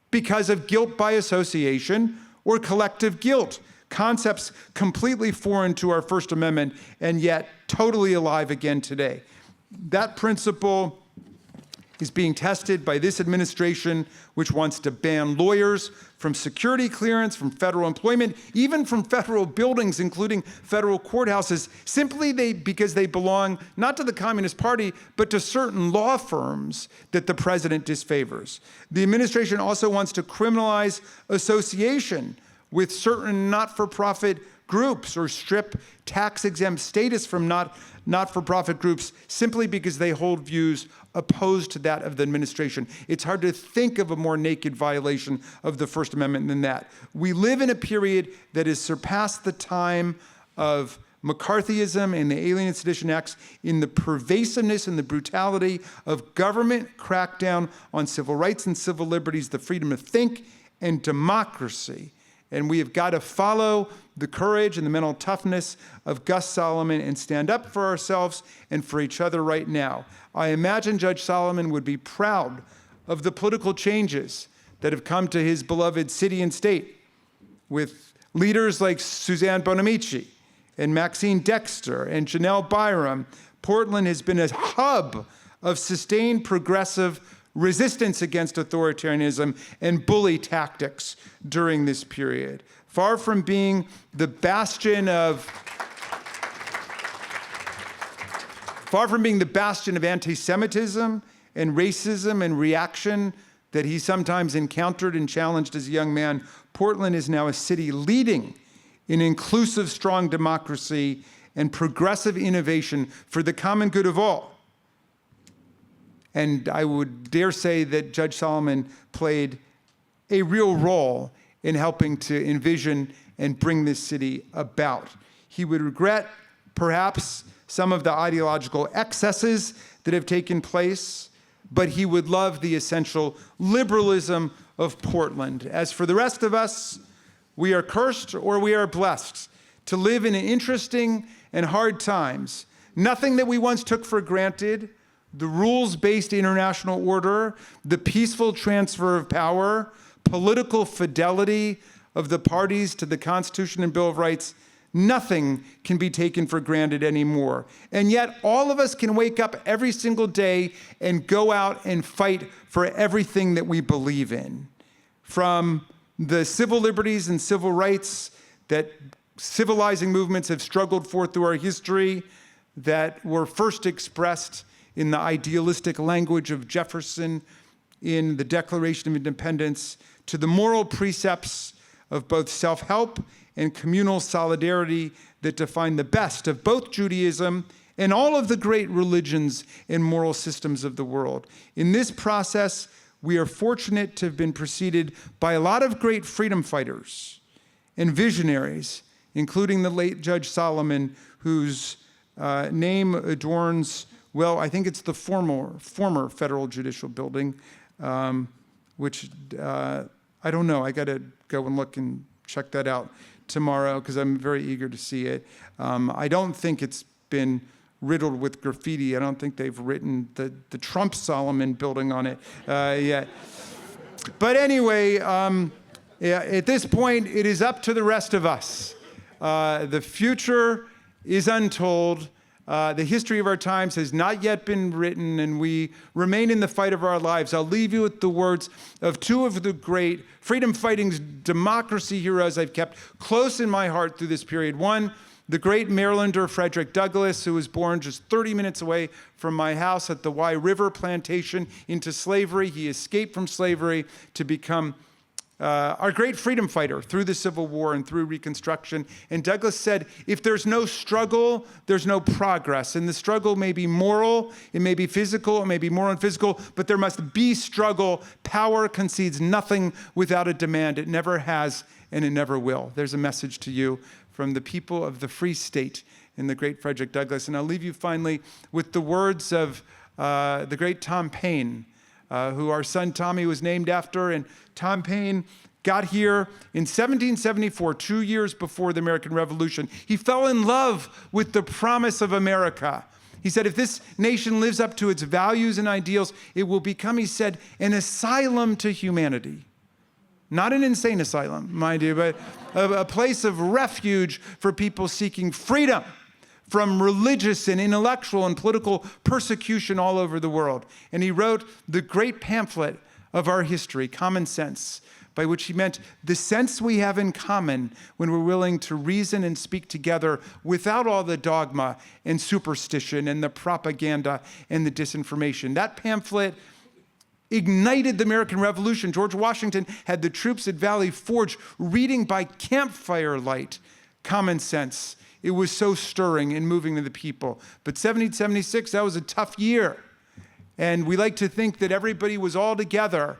because of guilt by association or collective guilt, concepts completely foreign to our First Amendment and yet totally alive again today. That principle is being tested by this administration, which wants to ban lawyers from security clearance, from federal employment, even from federal buildings, including federal courthouses, simply because they belong not to the Communist Party, but to certain law firms that the president disfavors. The administration also wants to criminalize association with certain not-for-profit groups or strip tax-exempt status from not-for-profit groups simply because they hold views opposed to that of the administration. It's hard to think of a more naked violation of the First Amendment than that. We live in a period that has surpassed the time of McCarthyism and the Alien and Sedition Acts in the pervasiveness and the brutality of government crackdown on civil rights and civil liberties, the freedom to think, and democracy. And we have got to follow the courage and the mental toughness of Gus Solomon and stand up for ourselves and for each other right now. I imagine Judge Solomon would be proud of the political changes that have come to his beloved city and state with leaders like Suzanne Bonamici and Maxine Dexter and Janelle Byram. Portland has been a hub of sustained progressive resistance against authoritarianism and bully tactics during this period. Far from being the bastion of anti-Semitism and racism and reaction that he sometimes encountered and challenged as a young man, Portland is now a city leading in inclusive, strong democracy and progressive innovation for the common good of all. And I would dare say that Judge Solomon played a real role in helping to envision and bring this city about. He would regret, perhaps, some of the ideological excesses that have taken place, but he would love the essential liberalism of Portland. As for the rest of us, we are cursed or we are blessed to live in interesting and hard times. Nothing that we once took for granted, the rules-based international order, the peaceful transfer of power, political fidelity of the parties to the Constitution and Bill of Rights, nothing can be taken for granted anymore. And yet all of us can wake up every single day and go out and fight for everything that we believe in. From the civil liberties and civil rights that civilizing movements have struggled for through our history, that were first expressed in the idealistic language of Jefferson in the Declaration of Independence, to the moral precepts of both self-help and communal solidarity that define the best of both Judaism and all of the great religions and moral systems of the world. In this process, we are fortunate to have been preceded by a lot of great freedom fighters and visionaries, including the late Judge Solomon, whose name adorns, well, I think it's the former federal judicial building, which I don't know. I got to go and look and check that out tomorrow because I'm very eager to see it. I don't think it's been riddled with graffiti. I don't think they've written the Trump Solomon building on it yet. But anyway, at this point, it is up to the rest of us. The future is untold. The history of our times has not yet been written, and we remain in the fight of our lives. I'll leave you with the words of two of the great freedom-fighting democracy heroes I've kept close in my heart through this period. One, the great Marylander Frederick Douglass, who was born just 30 minutes away from my house at the Wye River Plantation into slavery. He escaped from slavery to become our great freedom fighter through the Civil War and through Reconstruction. And Douglass said, if there's no struggle, there's no progress. And the struggle may be moral, it may be physical, it may be moral and physical, but there must be struggle. Power concedes nothing without a demand. It never has, and it never will. There's a message to you from the people of the Free State in the great Frederick Douglass. And I'll leave you finally with the words of the great Tom Paine, who our son Tommy was named after. And Tom Paine got here in 1774, 2 years before the American Revolution. He fell in love with the promise of America. He said, if this nation lives up to its values and ideals, it will become, he said, an asylum to humanity. Not an insane asylum, mind you, but a place of refuge for people seeking freedom from religious and intellectual and political persecution all over the world. And he wrote the great pamphlet of our history, Common Sense, by which he meant the sense we have in common when we're willing to reason and speak together without all the dogma and superstition and the propaganda and the disinformation. That pamphlet ignited the American Revolution. George Washington had the troops at Valley Forge reading by campfire light Common Sense. It was so stirring and moving to the people. But 1776, that was a tough year. And we like to think that everybody was all together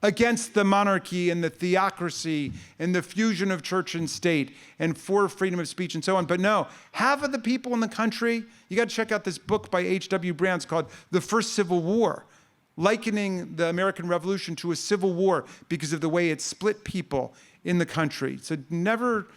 against the monarchy and the theocracy and the fusion of church and state and for freedom of speech and so on. But no, half of the people in the country, you got to check out this book by H.W. Brands called The First Civil War, likening the American Revolution to a civil war because of the way it split people in the country. So never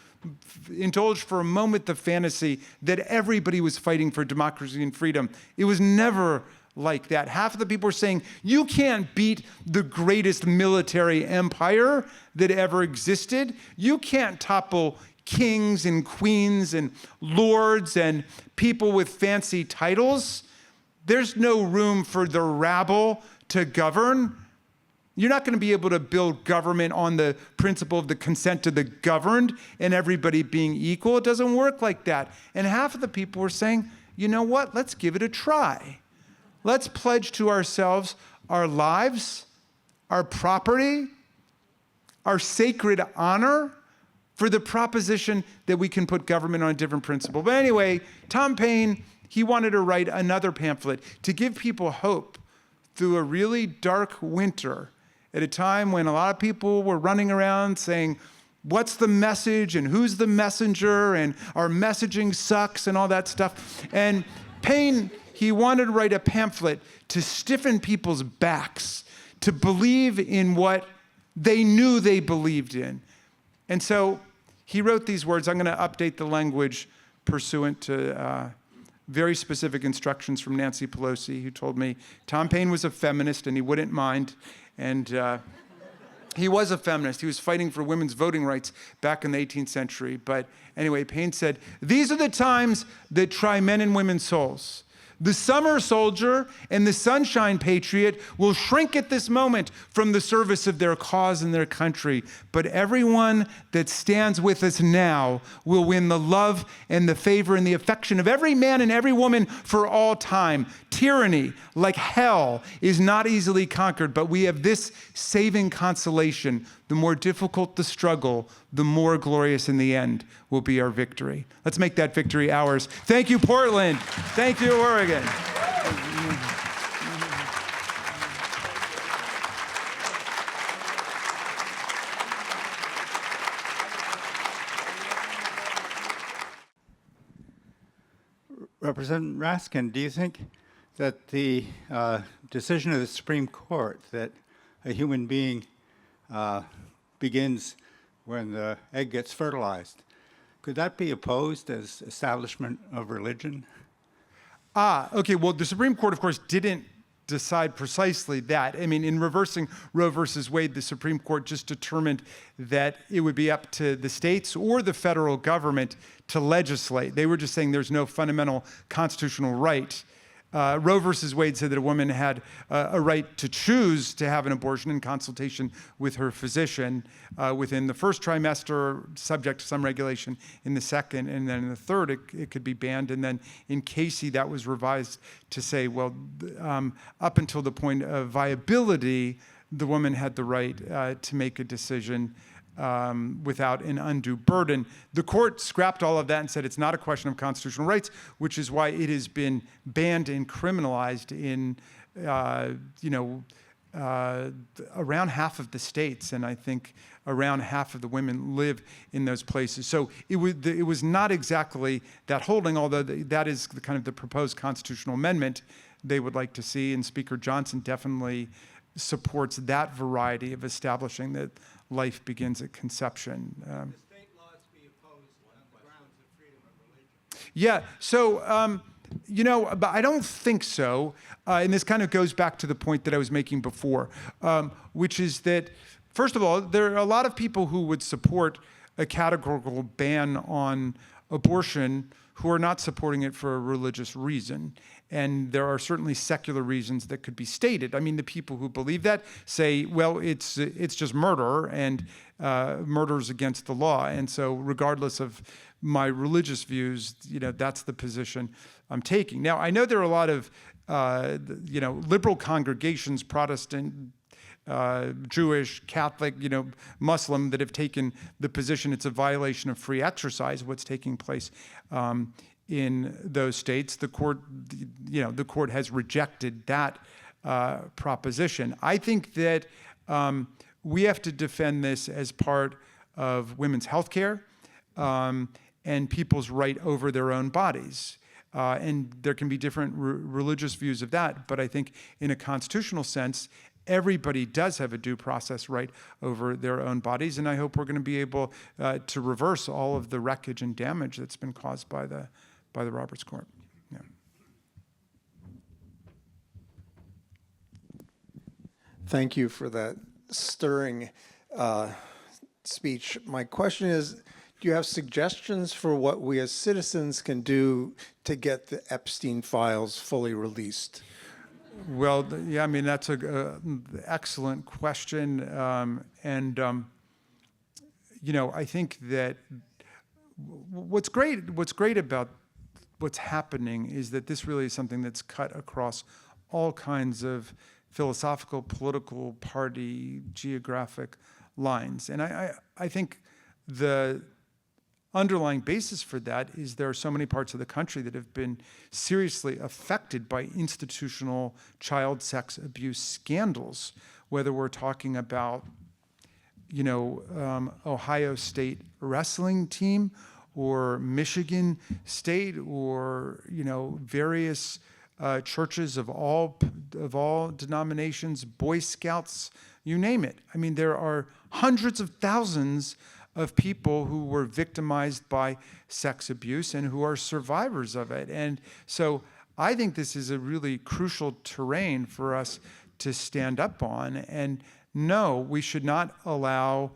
indulge for a moment the fantasy that everybody was fighting for democracy and freedom. It was never like that. Half of the people were saying, you can't beat the greatest military empire that ever existed. You can't topple kings and queens and lords and people with fancy titles. There's no room for the rabble to govern. You're not going to be able to build government on the principle of the consent of the governed and everybody being equal. It doesn't work like that. And half of the people were saying, you know what? Let's give it a try. Let's pledge to ourselves our lives, our property, our sacred honor, for the proposition that we can put government on a different principle. But anyway, Tom Paine, he wanted to write another pamphlet to give people hope through a really dark winter at a time when a lot of people were running around saying, what's the message and who's the messenger and our messaging sucks and all that stuff. And Paine, he wanted to write a pamphlet to stiffen people's backs, to believe in what they knew they believed in. And so he wrote these words. I'm going to update the language pursuant to very specific instructions from Nancy Pelosi, who told me Tom Paine was a feminist and he wouldn't mind. And he was a feminist. He was fighting for women's voting rights back in the 18th century. But anyway, Paine said, these are the times that try men and women's souls. The summer soldier and the sunshine patriot will shrink at this moment from the service of their cause and their country. But everyone that stands with us now will win the love and the favor and the affection of every man and every woman for all time. Tyranny, like hell, is not easily conquered, but we have this saving consolation. The more difficult the struggle, the more glorious in the end will be our victory. Let's make that victory ours. Thank you, Portland. Thank you, Oregon. Representative Raskin, do you think that the decision of the Supreme Court that a human being begins when the egg gets fertilized, could that be opposed as establishment of religion? Okay, well, the Supreme Court, of course, didn't decide precisely that. I mean, in reversing Roe versus Wade, the Supreme Court just determined that it would be up to the states or the federal government to legislate. They were just saying there's no fundamental constitutional right. Roe versus Wade said that a woman had a right to choose to have an abortion in consultation with her physician within the first trimester, subject to some regulation in the second, and then in the third it could be banned. And then in Casey, that was revised to say, well, up until the point of viability, the woman had the right to make a decision without an undue burden. The court scrapped all of that and said it's not a question of constitutional rights, which is why it has been banned and criminalized in, around half of the states, and I think around half of the women live in those places. So it was not exactly that holding, although that is the kind of the proposed constitutional amendment they would like to see, and Speaker Johnson definitely supports that variety of establishing that life begins at conception. The state laws be opposed on the grounds of freedom of religion? Yeah, so, but I don't think so. And this kind of goes back to the point that I was making before, which is that, first of all, there are a lot of people who would support a categorical ban on abortion who are not supporting it for a religious reason. And there are certainly secular reasons that could be stated. I mean, the people who believe that say, well, it's just murder, and murder's against the law. And so regardless of my religious views, that's the position I'm taking. Now, I know there are a lot of, liberal congregations, Protestant, Jewish, Catholic, Muslim, that have taken the position it's a violation of free exercise, what's taking place in those states. The court has rejected that proposition. I think that we have to defend this as part of women's health care and people's right over their own bodies. And there can be different religious views of that, but I think in a constitutional sense, everybody does have a due process right over their own bodies, and I hope we're going to be able to reverse all of the wreckage and damage that's been caused by the Roberts Court. Yeah. Thank you for that stirring speech. My question is, do you have suggestions for what we as citizens can do to get the Epstein files fully released? Well, yeah, I mean, that's an excellent question. I think that what's great about what's happening is that this really is something that's cut across all kinds of philosophical, political, party, geographic lines. And I think the underlying basis for that is there are so many parts of the country that have been seriously affected by institutional child sex abuse scandals, whether we're talking about, Ohio State wrestling team or Michigan State or, various churches of all denominations, Boy Scouts, you name it. I mean, there are hundreds of thousands of people who were victimized by sex abuse and who are survivors of it. And so I think this is a really crucial terrain for us to stand up on. And no, we should not allow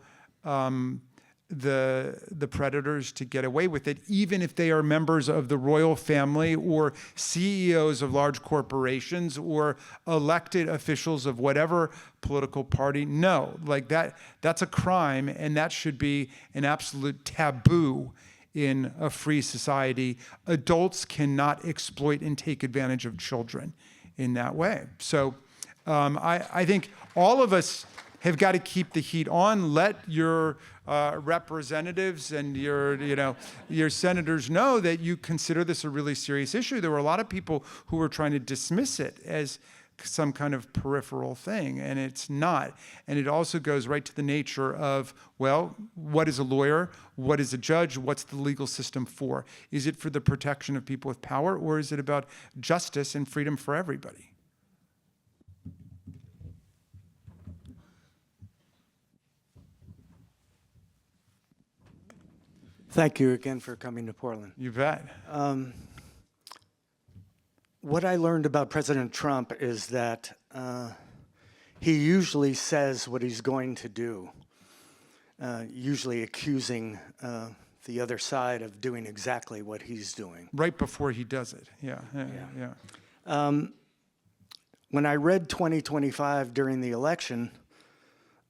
the predators to get away with it, even if they are members of the royal family or CEOs of large corporations or elected officials of whatever political party. No, like that's a crime, and that should be an absolute taboo in a free society. Adults cannot exploit and take advantage of children in that way. So I think all of us have got to keep the heat on. Let your representatives and your senators know that you consider this a really serious issue. There were a lot of people who were trying to dismiss it as some kind of peripheral thing, and it's not. And it also goes right to the nature of, well, what is a lawyer? What is a judge? What's the legal system for? Is it for the protection of people with power, or is it about justice and freedom for everybody? Thank you again for coming to Portland. You bet. What I learned about President Trump is that he usually says what he's going to do, usually accusing the other side of doing exactly what he's doing. Right before he does it. Yeah. When I read 2025 during the election,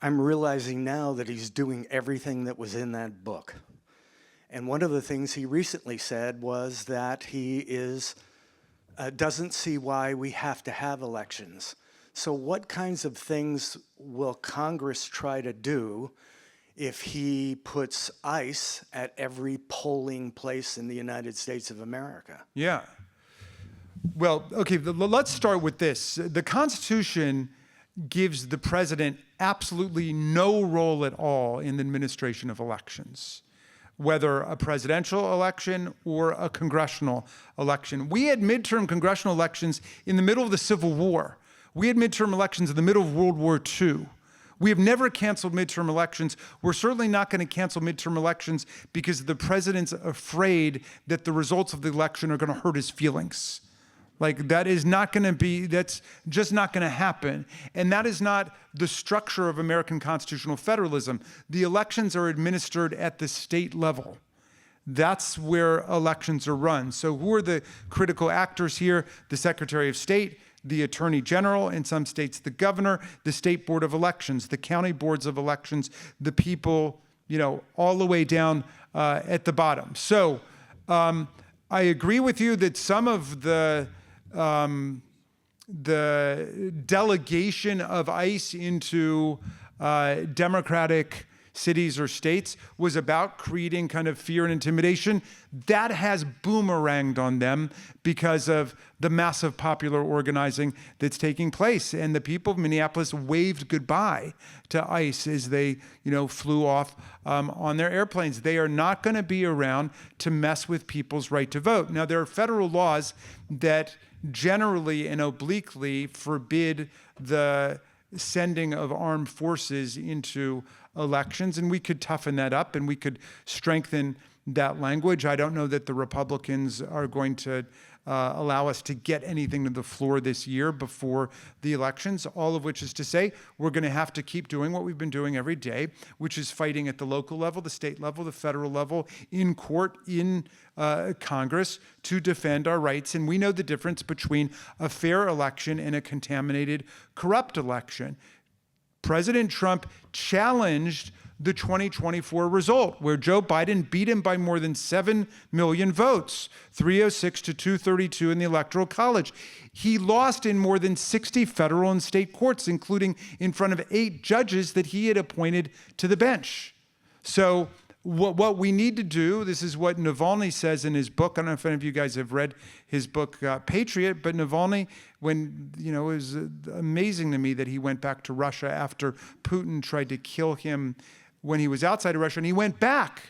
I'm realizing now that he's doing everything that was in that book. And one of the things he recently said was that he doesn't see why we have to have elections. So what kinds of things will Congress try to do if he puts ICE at every polling place in the United States of America? Yeah. Well, okay, let's start with this. The Constitution gives the president absolutely no role at all in the administration of elections, whether a presidential election or a congressional election. We had midterm congressional elections in the middle of the Civil War. We had midterm elections in the middle of World War II. We have never canceled midterm elections. We're certainly not going to cancel midterm elections because the president's afraid that the results of the election are going to hurt his feelings. Like, that is not going to be, that's just not going to happen. And that is not the structure of American constitutional federalism. The elections are administered at the state level. That's where elections are run. So who are the critical actors here? The Secretary of State, the Attorney General, in some states the governor, the State Board of Elections, the county boards of elections, the people, all the way down at the bottom. So I agree with you that some of the delegation of ICE into Democratic cities or states was about creating kind of fear and intimidation. That has boomeranged on them because of the massive popular organizing that's taking place. And the people of Minneapolis waved goodbye to ICE as they, flew off on their airplanes. They are not going to be around to mess with people's right to vote. Now, there are federal laws that generally and obliquely forbid the sending of armed forces into elections, and we could toughen that up and we could strengthen that language. I don't know that the Republicans are going to allow us to get anything to the floor this year before the elections, all of which is to say we're going to have to keep doing what we've been doing every day, which is fighting at the local level, the state level, the federal level, in court, in Congress, to defend our rights. And we know the difference between a fair election and a contaminated, corrupt election. President Trump challenged the 2024 result, where Joe Biden beat him by more than 7 million votes, 306 to 232 in the Electoral College. He lost in more than 60 federal and state courts, including in front of 8 judges that he had appointed to the bench. So what we need to do, this is what Navalny says in his book. I don't know if any of you guys have read his book, Patriot, but Navalny, it was amazing to me that he went back to Russia after Putin tried to kill him when he was outside of Russia, and he went back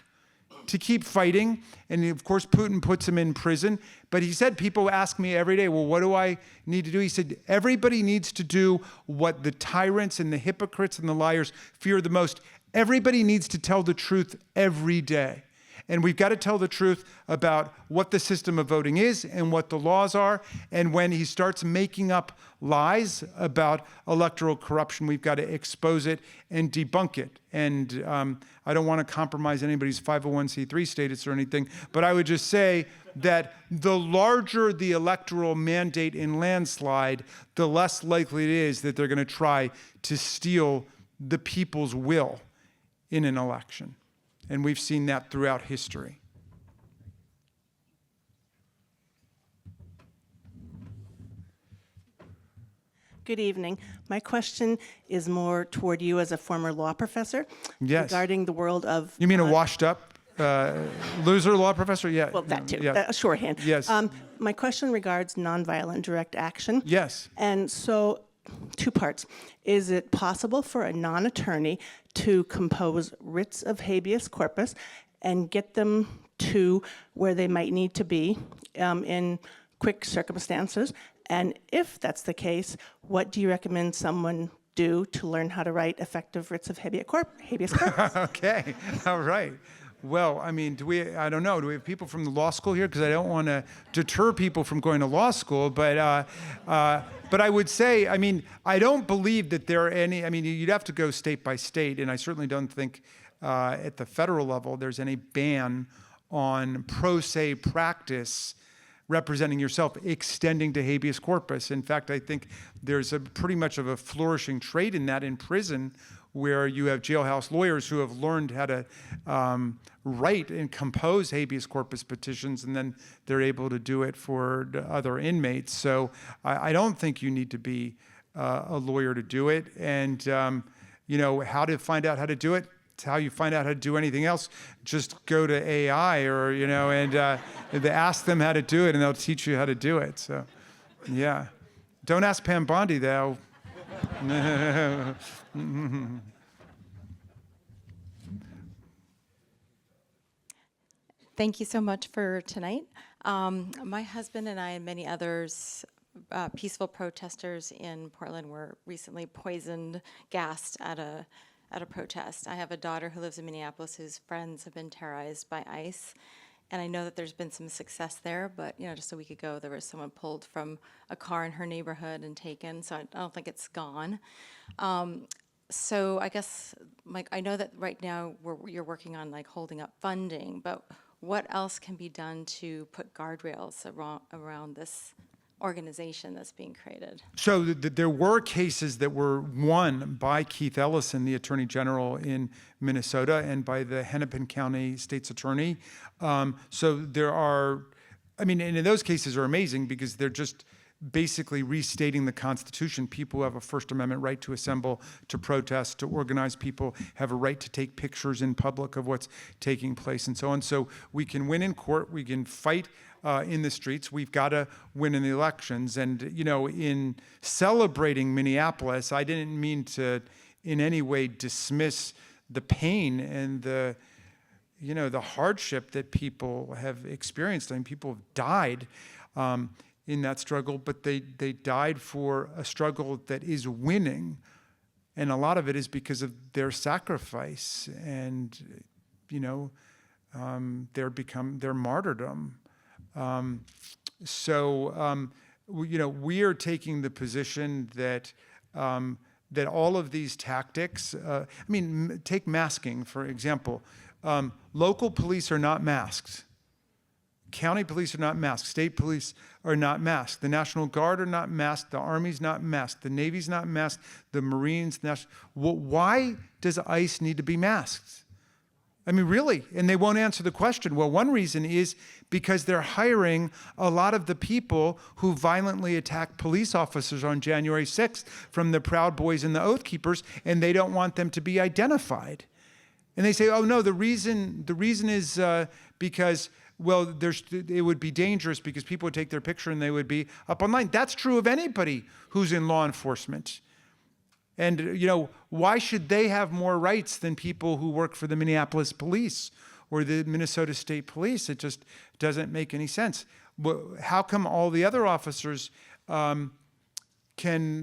to keep fighting. And of course, Putin puts him in prison. But he said, people ask me every day, well, what do I need to do? He said, everybody needs to do what the tyrants and the hypocrites and the liars fear the most. Everybody needs to tell the truth every day. And we've got to tell the truth about what the system of voting is and what the laws are. And when he starts making up lies about electoral corruption, we've got to expose it and debunk it. And I don't want to compromise anybody's 501c3 status or anything, but I would just say that the larger the electoral mandate in landslide, the less likely it is that they're going to try to steal the people's will in an election. And we've seen that throughout history. Good evening. My question is more toward you as a former law professor. Yes. Regarding the world of... You mean a washed up loser law professor? Yeah. Well, that too. Yeah. A shorthand. Yes. My question regards nonviolent direct action. Yes. And so, 2 parts. Is it possible for a non-attorney to compose writs of habeas corpus and get them to where they might need to be in quick circumstances? And if that's the case, what do you recommend someone do to learn how to write effective writs of habeas corpus? Okay. All right. Well, I mean, I don't know. Do we have people from the law school here? Because I don't want to deter people from going to law school. But I would say, I mean, I don't believe that there are any, I mean, you'd have to go state by state. And I certainly don't think at the federal level there's any ban on pro se practice representing yourself extending to habeas corpus. In fact, I think there's a pretty much of a flourishing trade in that in prison, where you have jailhouse lawyers who have learned how to write and compose habeas corpus petitions, and then they're able to do it for other inmates. So I don't think you need to be a lawyer to do it. And how to find out how to do it, it's how you find out how to do anything else. Just go to AI or, and ask them how to do it, and they'll teach you how to do it. So, yeah. Don't ask Pam Bondi, though. Thank you so much for tonight. My husband and I and many others, peaceful protesters in Portland, were recently poisoned, gassed at a protest. I have a daughter who lives in Minneapolis whose friends have been terrorized by ICE. And I know that there's been some success there, but just a week ago there was someone pulled from a car in her neighborhood and taken, so I don't think it's gone. So I guess, Mike, I know that right now you're working on holding up funding, but what else can be done to put guardrails around this organization that's being created? So there were cases that were won by Keith Ellison, the Attorney General in Minnesota, and by the Hennepin County State's Attorney. So there are, and in those cases are amazing because they're just basically restating the Constitution. People who have a First Amendment right to assemble, to protest, to organize, people have a right to take pictures in public of what's taking place and so on. So we can win in court, we can fight in the streets, we've got to win in the elections. And, in celebrating Minneapolis, I didn't mean to in any way dismiss the pain and the hardship that people have experienced. People have died in that struggle, but they died for a struggle that is winning. And a lot of it is because of their sacrifice and, their martyrdom. We are taking the position that that all of these tactics, take masking, for example. Local police are not masked. County police are not masked. State police are not masked. The National Guard are not masked. The Army's not masked. The Navy's not masked. The Marines, why does ICE need to be masked? I mean, really? And they won't answer the question. Well, one reason is because they're hiring a lot of the people who violently attacked police officers on January 6th from the Proud Boys and the Oath Keepers, and they don't want them to be identified. And they say, oh no, the reason is because, well, it would be dangerous because people would take their picture and they would be up online. That's true of anybody who's in law enforcement. And, you know, why should they have more rights than people who work for the Minneapolis police or the Minnesota State Police? It just doesn't make any sense. How come all the other officers can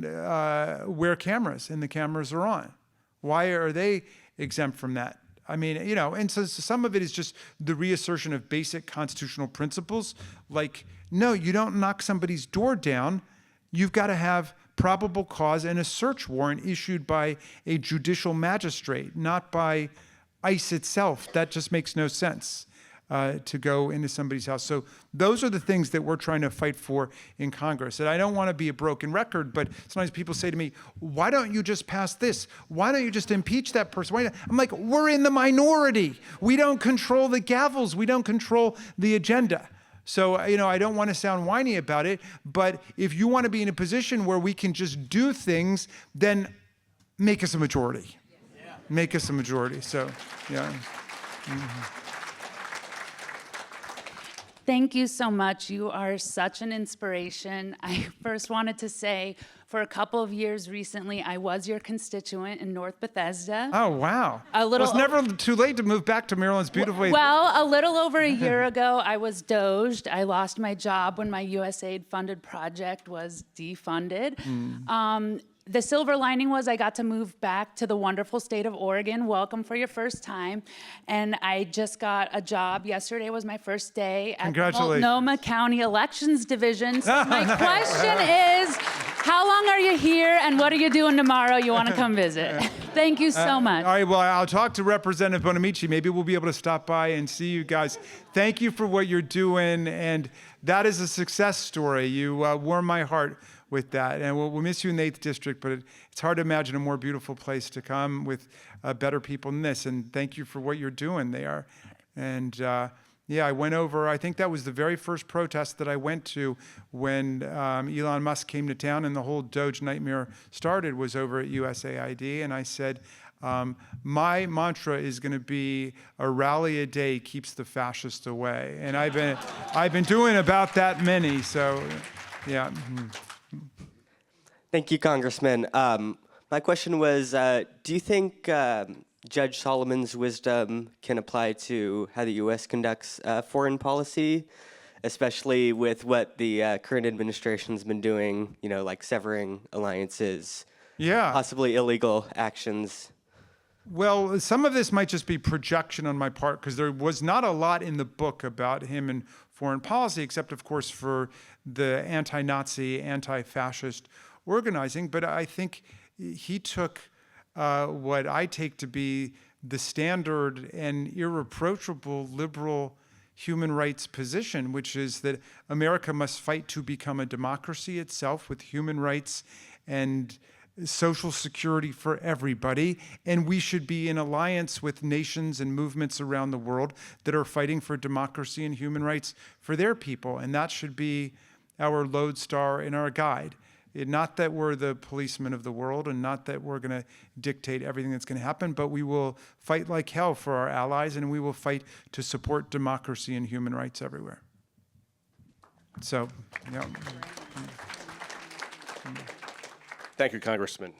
wear cameras and the cameras are on? Why are they exempt from that? I mean, you know, and so some of it is just the reassertion of basic constitutional principles. Like, no, you don't knock somebody's door down. You've got to have probable cause and a search warrant issued by a judicial magistrate, not by ICE itself. That just makes no sense to go into somebody's house. So those are the things that we're trying to fight for in Congress. And I don't want to be a broken record, but sometimes people say to me, why don't you just pass this? Why don't you just impeach that person? I'm like, we're in the minority. We don't control the gavels. We don't control the agenda. So, you know, I don't want to sound whiny about it, but if you want to be in a position where we can just do things, then make us a majority. Yeah. Make us a majority. So, yeah. Mm-hmm. Thank you so much. You are such an inspiration. I first wanted to say, for a couple of years recently, I was your constituent in North Bethesda. Oh, wow. It's never too late to move back to Maryland's beautiful. Well, a little over a year ago, I was doged. I lost my job when my USAID-funded project was defunded. The silver lining was I got to move back to the wonderful state of Oregon. Welcome for your first time. And I just got a job. Yesterday was my first day at the Multnomah County Elections Division. So my question is, how long are you here and what are you doing tomorrow? You want to come visit? Thank you so much. All right, well, I'll talk to Representative Bonamici. Maybe we'll be able to stop by and see you guys. Thank you for what you're doing. And that is a success story. You warm my heart with that. And we'll miss you in the 8th District, but it's hard to imagine a more beautiful place to come with better people than this. And thank you for what you're doing there. And yeah, I went over, I think that was the very first protest that I went to when Elon Musk came to town and the whole Doge nightmare started, was over at USAID. And I said, my mantra is going to be a rally a day keeps the fascist away. And I've been doing about that many, so yeah. Thank you, Congressman. My question was, do you think Judge Solomon's wisdom can apply to how the U.S. conducts foreign policy, especially with what the current administration's been doing, you know, like severing alliances, possibly illegal actions? Well, some of this might just be projection on my part, because there was not a lot in the book about him and foreign policy, except, of course, for the anti-Nazi, anti-fascist organizing. But I think he took what I take to be the standard and irreproachable liberal human rights position, which is that America must fight to become a democracy itself with human rights and social security for everybody, and we should be in alliance with nations and movements around the world that are fighting for democracy and human rights for their people, and that should be our lodestar and our guide. Not that we're the policemen of the world and not that we're going to dictate everything that's going to happen, but we will fight like hell for our allies, and we will fight to support democracy and human rights everywhere. So, yeah. Thank you, Congressman.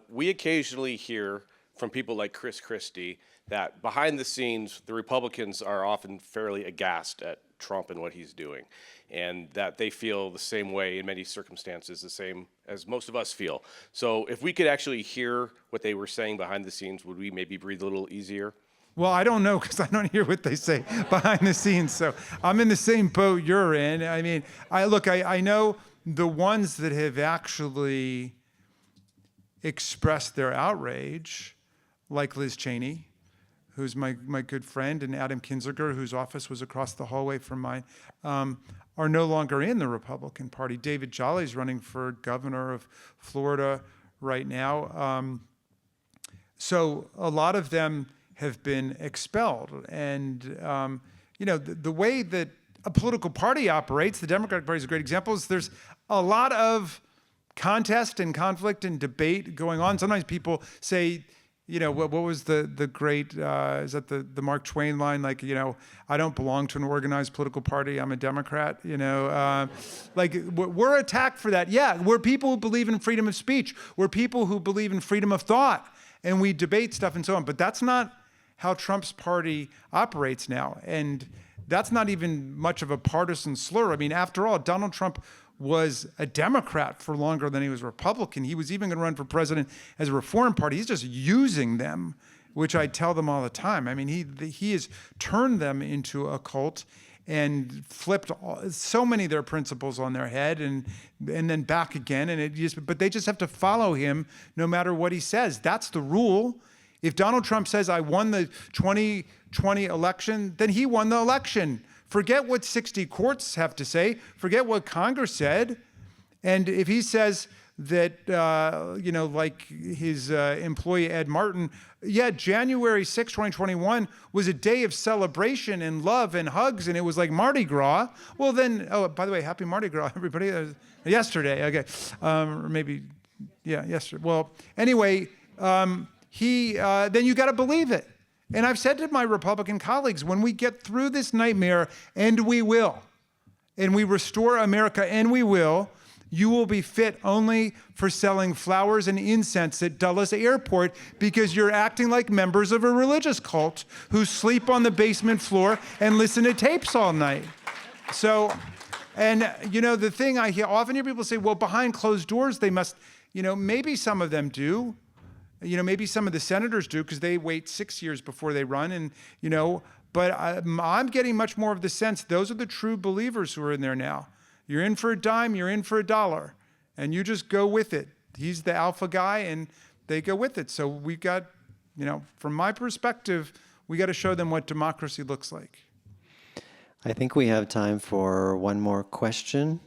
We occasionally hear from people like Chris Christie that behind the scenes, the Republicans are often fairly aghast at Trump and what he's doing, and that they feel the same way in many circumstances, the same as most of us feel. So if we could actually hear what they were saying behind the scenes, would we maybe breathe a little easier? Well, I don't know, because I don't hear what they say behind the scenes. So I'm in the same boat you're in. I mean, I know the ones that have actually expressed their outrage, like Liz Cheney, who's my good friend, and Adam Kinzinger, whose office was across the hallway from mine, are no longer in the Republican Party. David Jolly's running for governor of Florida right now. So a lot of them have been expelled. And, the way that a political party operates, the Democratic Party is a great example, is there's a lot of contest and conflict and debate going on. Sometimes people say, what was the great, is that the Mark Twain line? Like, I don't belong to an organized political party. I'm a Democrat, like we're attacked for that. Yeah, we're people who believe in freedom of speech. We're people who believe in freedom of thought, and we debate stuff and so on. But that's not how Trump's party operates now. And that's not even much of a partisan slur. I mean, after all, Donald Trump was a Democrat for longer than he was a Republican. He was even going to run for president as a Reform Party. He's just using them, which I tell them all the time. I mean, he has turned them into a cult and flipped so many of their principles on their head and then back again. But they just have to follow him no matter what he says. That's the rule. If Donald Trump says, I won the 2020 election, then he won the election. Forget what 60 courts have to say. Forget what Congress said. And if he says that, like his employee Ed Martin, January 6, 2021 was a day of celebration and love and hugs, and it was like Mardi Gras. Well, then, by the way, happy Mardi Gras, everybody. Yesterday, okay. Or maybe, yesterday. Well, anyway, then you got to believe it. And I've said to my Republican colleagues, when we get through this nightmare, and we will, and we restore America, and we will, you will be fit only for selling flowers and incense at Dulles Airport because you're acting like members of a religious cult who sleep on the basement floor and listen to tapes all night. So, and the thing I often hear people say, well, behind closed doors, they must, maybe some of them do. Maybe some of the senators do because they wait 6 years before they run. And, but I'm getting much more of the sense those are the true believers who are in there now. You're in for a dime, you're in for a dollar, and you just go with it. He's the alpha guy, and they go with it. So we've got, from my perspective, we got to show them what democracy looks like. I think we have time for one more question.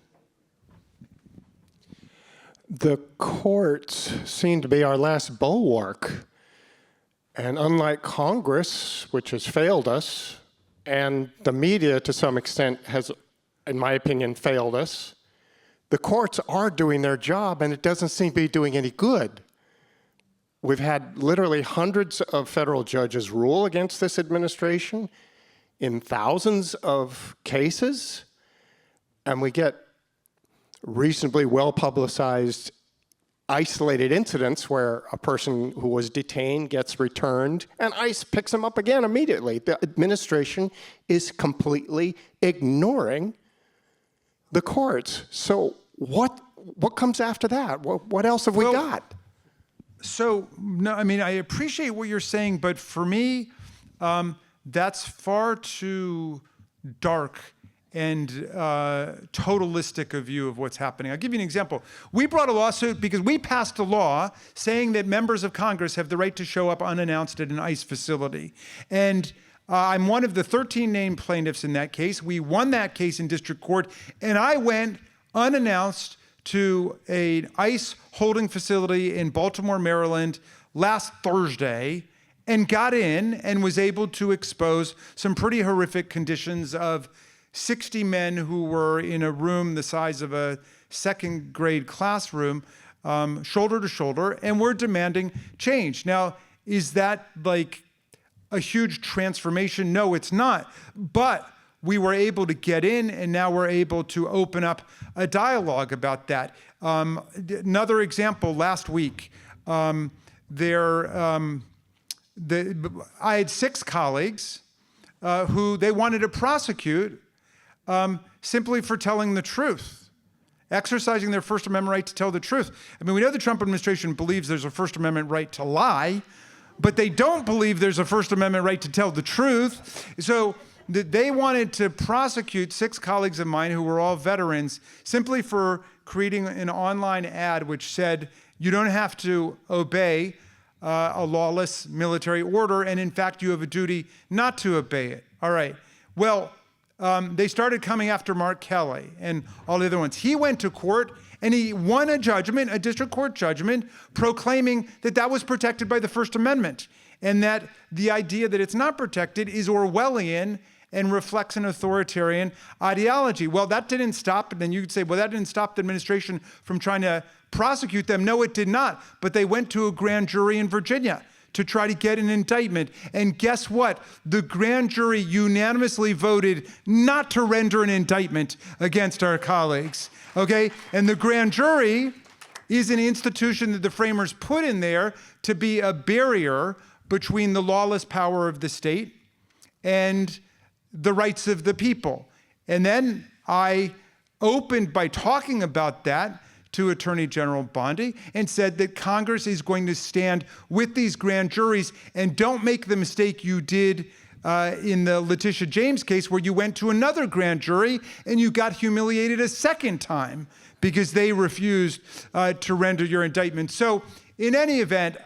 The courts seem to be our last bulwark. And unlike Congress, which has failed us, and the media to some extent has, in my opinion, failed us, the courts are doing their job, and it doesn't seem to be doing any good. We've had literally hundreds of federal judges rule against this administration in thousands of cases, and we get reasonably well-publicized isolated incidents where a person who was detained gets returned and ICE picks him up again immediately. The administration is completely ignoring the courts. So what comes after that? What else have we got? So, no, I mean, I appreciate what you're saying, but for me, that's far too dark and totalistic a view of what's happening. I'll give you an example. We brought a lawsuit because we passed a law saying that members of Congress have the right to show up unannounced at an ICE facility. And I'm one of the 13 named plaintiffs in that case. We won that case in district court, and I went unannounced to an ICE holding facility in Baltimore, Maryland last Thursday, and got in and was able to expose some pretty horrific conditions of 60 men who were in a room the size of a second grade classroom, shoulder to shoulder, and we're demanding change. Now, is that like a huge transformation? No, it's not. But we were able to get in, and now we're able to open up a dialogue about that. Another example, last week, I had 6 colleagues who they wanted to prosecute simply for telling the truth, exercising their First Amendment right to tell the truth. I mean, we know the Trump administration believes there's a First Amendment right to lie, but they don't believe there's a First Amendment right to tell the truth. So they wanted to prosecute 6 colleagues of mine who were all veterans simply for creating an online ad which said, you don't have to obey a lawless military order, and in fact, you have a duty not to obey it. All right. Well, they started coming after Mark Kelly and all the other ones. He went to court and he won a judgment, a district court judgment, proclaiming that that was protected by the First Amendment, and that the idea that it's not protected is Orwellian and reflects an authoritarian ideology. Well, that didn't stop, and then you could say, well, that didn't stop the administration from trying to prosecute them. No, it did not. But they went to a grand jury in Virginia to try to get an indictment. And guess what? The grand jury unanimously voted not to render an indictment against our colleagues, okay? And the grand jury is an institution that the framers put in there to be a barrier between the lawless power of the state and the rights of the people. And then I opened by talking about that to Attorney General Bondi and said that Congress is going to stand with these grand juries, and don't make the mistake you did in the Letitia James case, where you went to another grand jury and you got humiliated a second time because they refused to render your indictment. So in any event,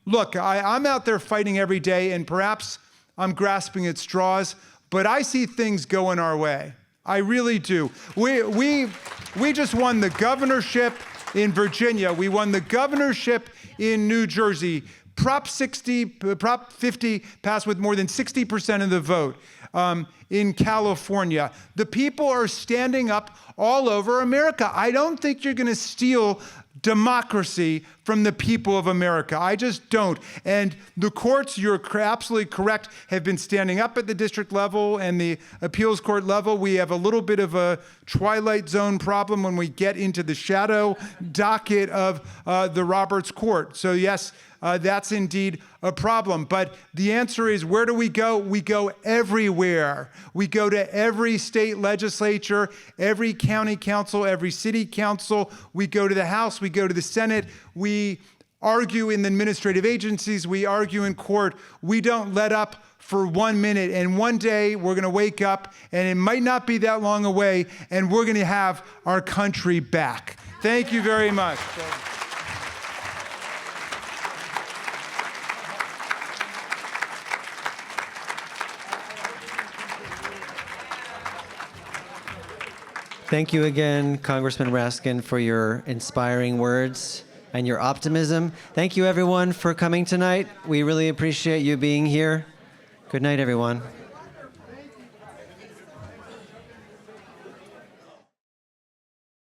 look, I'm out there fighting every day, and perhaps I'm grasping at straws, but I see things going our way. I really do. We just won the governorship in Virginia. We won the governorship in New Jersey. Prop 50 passed with more than 60% of the vote in California. The people are standing up all over America. I don't think you're going to steal democracy from the people of America. I just don't. And the courts, you're absolutely correct, have been standing up at the district level and the appeals court level. We have a little bit of a twilight zone problem when we get into the shadow docket of the Roberts Court. So yes, that's indeed a problem. But the answer is, where do we go? We go everywhere. We go to every state legislature, every county council, every city council. We go to the House. We go to the Senate. We argue in the administrative agencies. We argue in court. We don't let up for 1 minute. And one day we're going to wake up, and it might not be that long away, and we're going to have our country back. Thank you very much. Thank you again, Congressman Raskin, for your inspiring words and your optimism. Thank you, everyone, for coming tonight. We really appreciate you being here. Good night, everyone.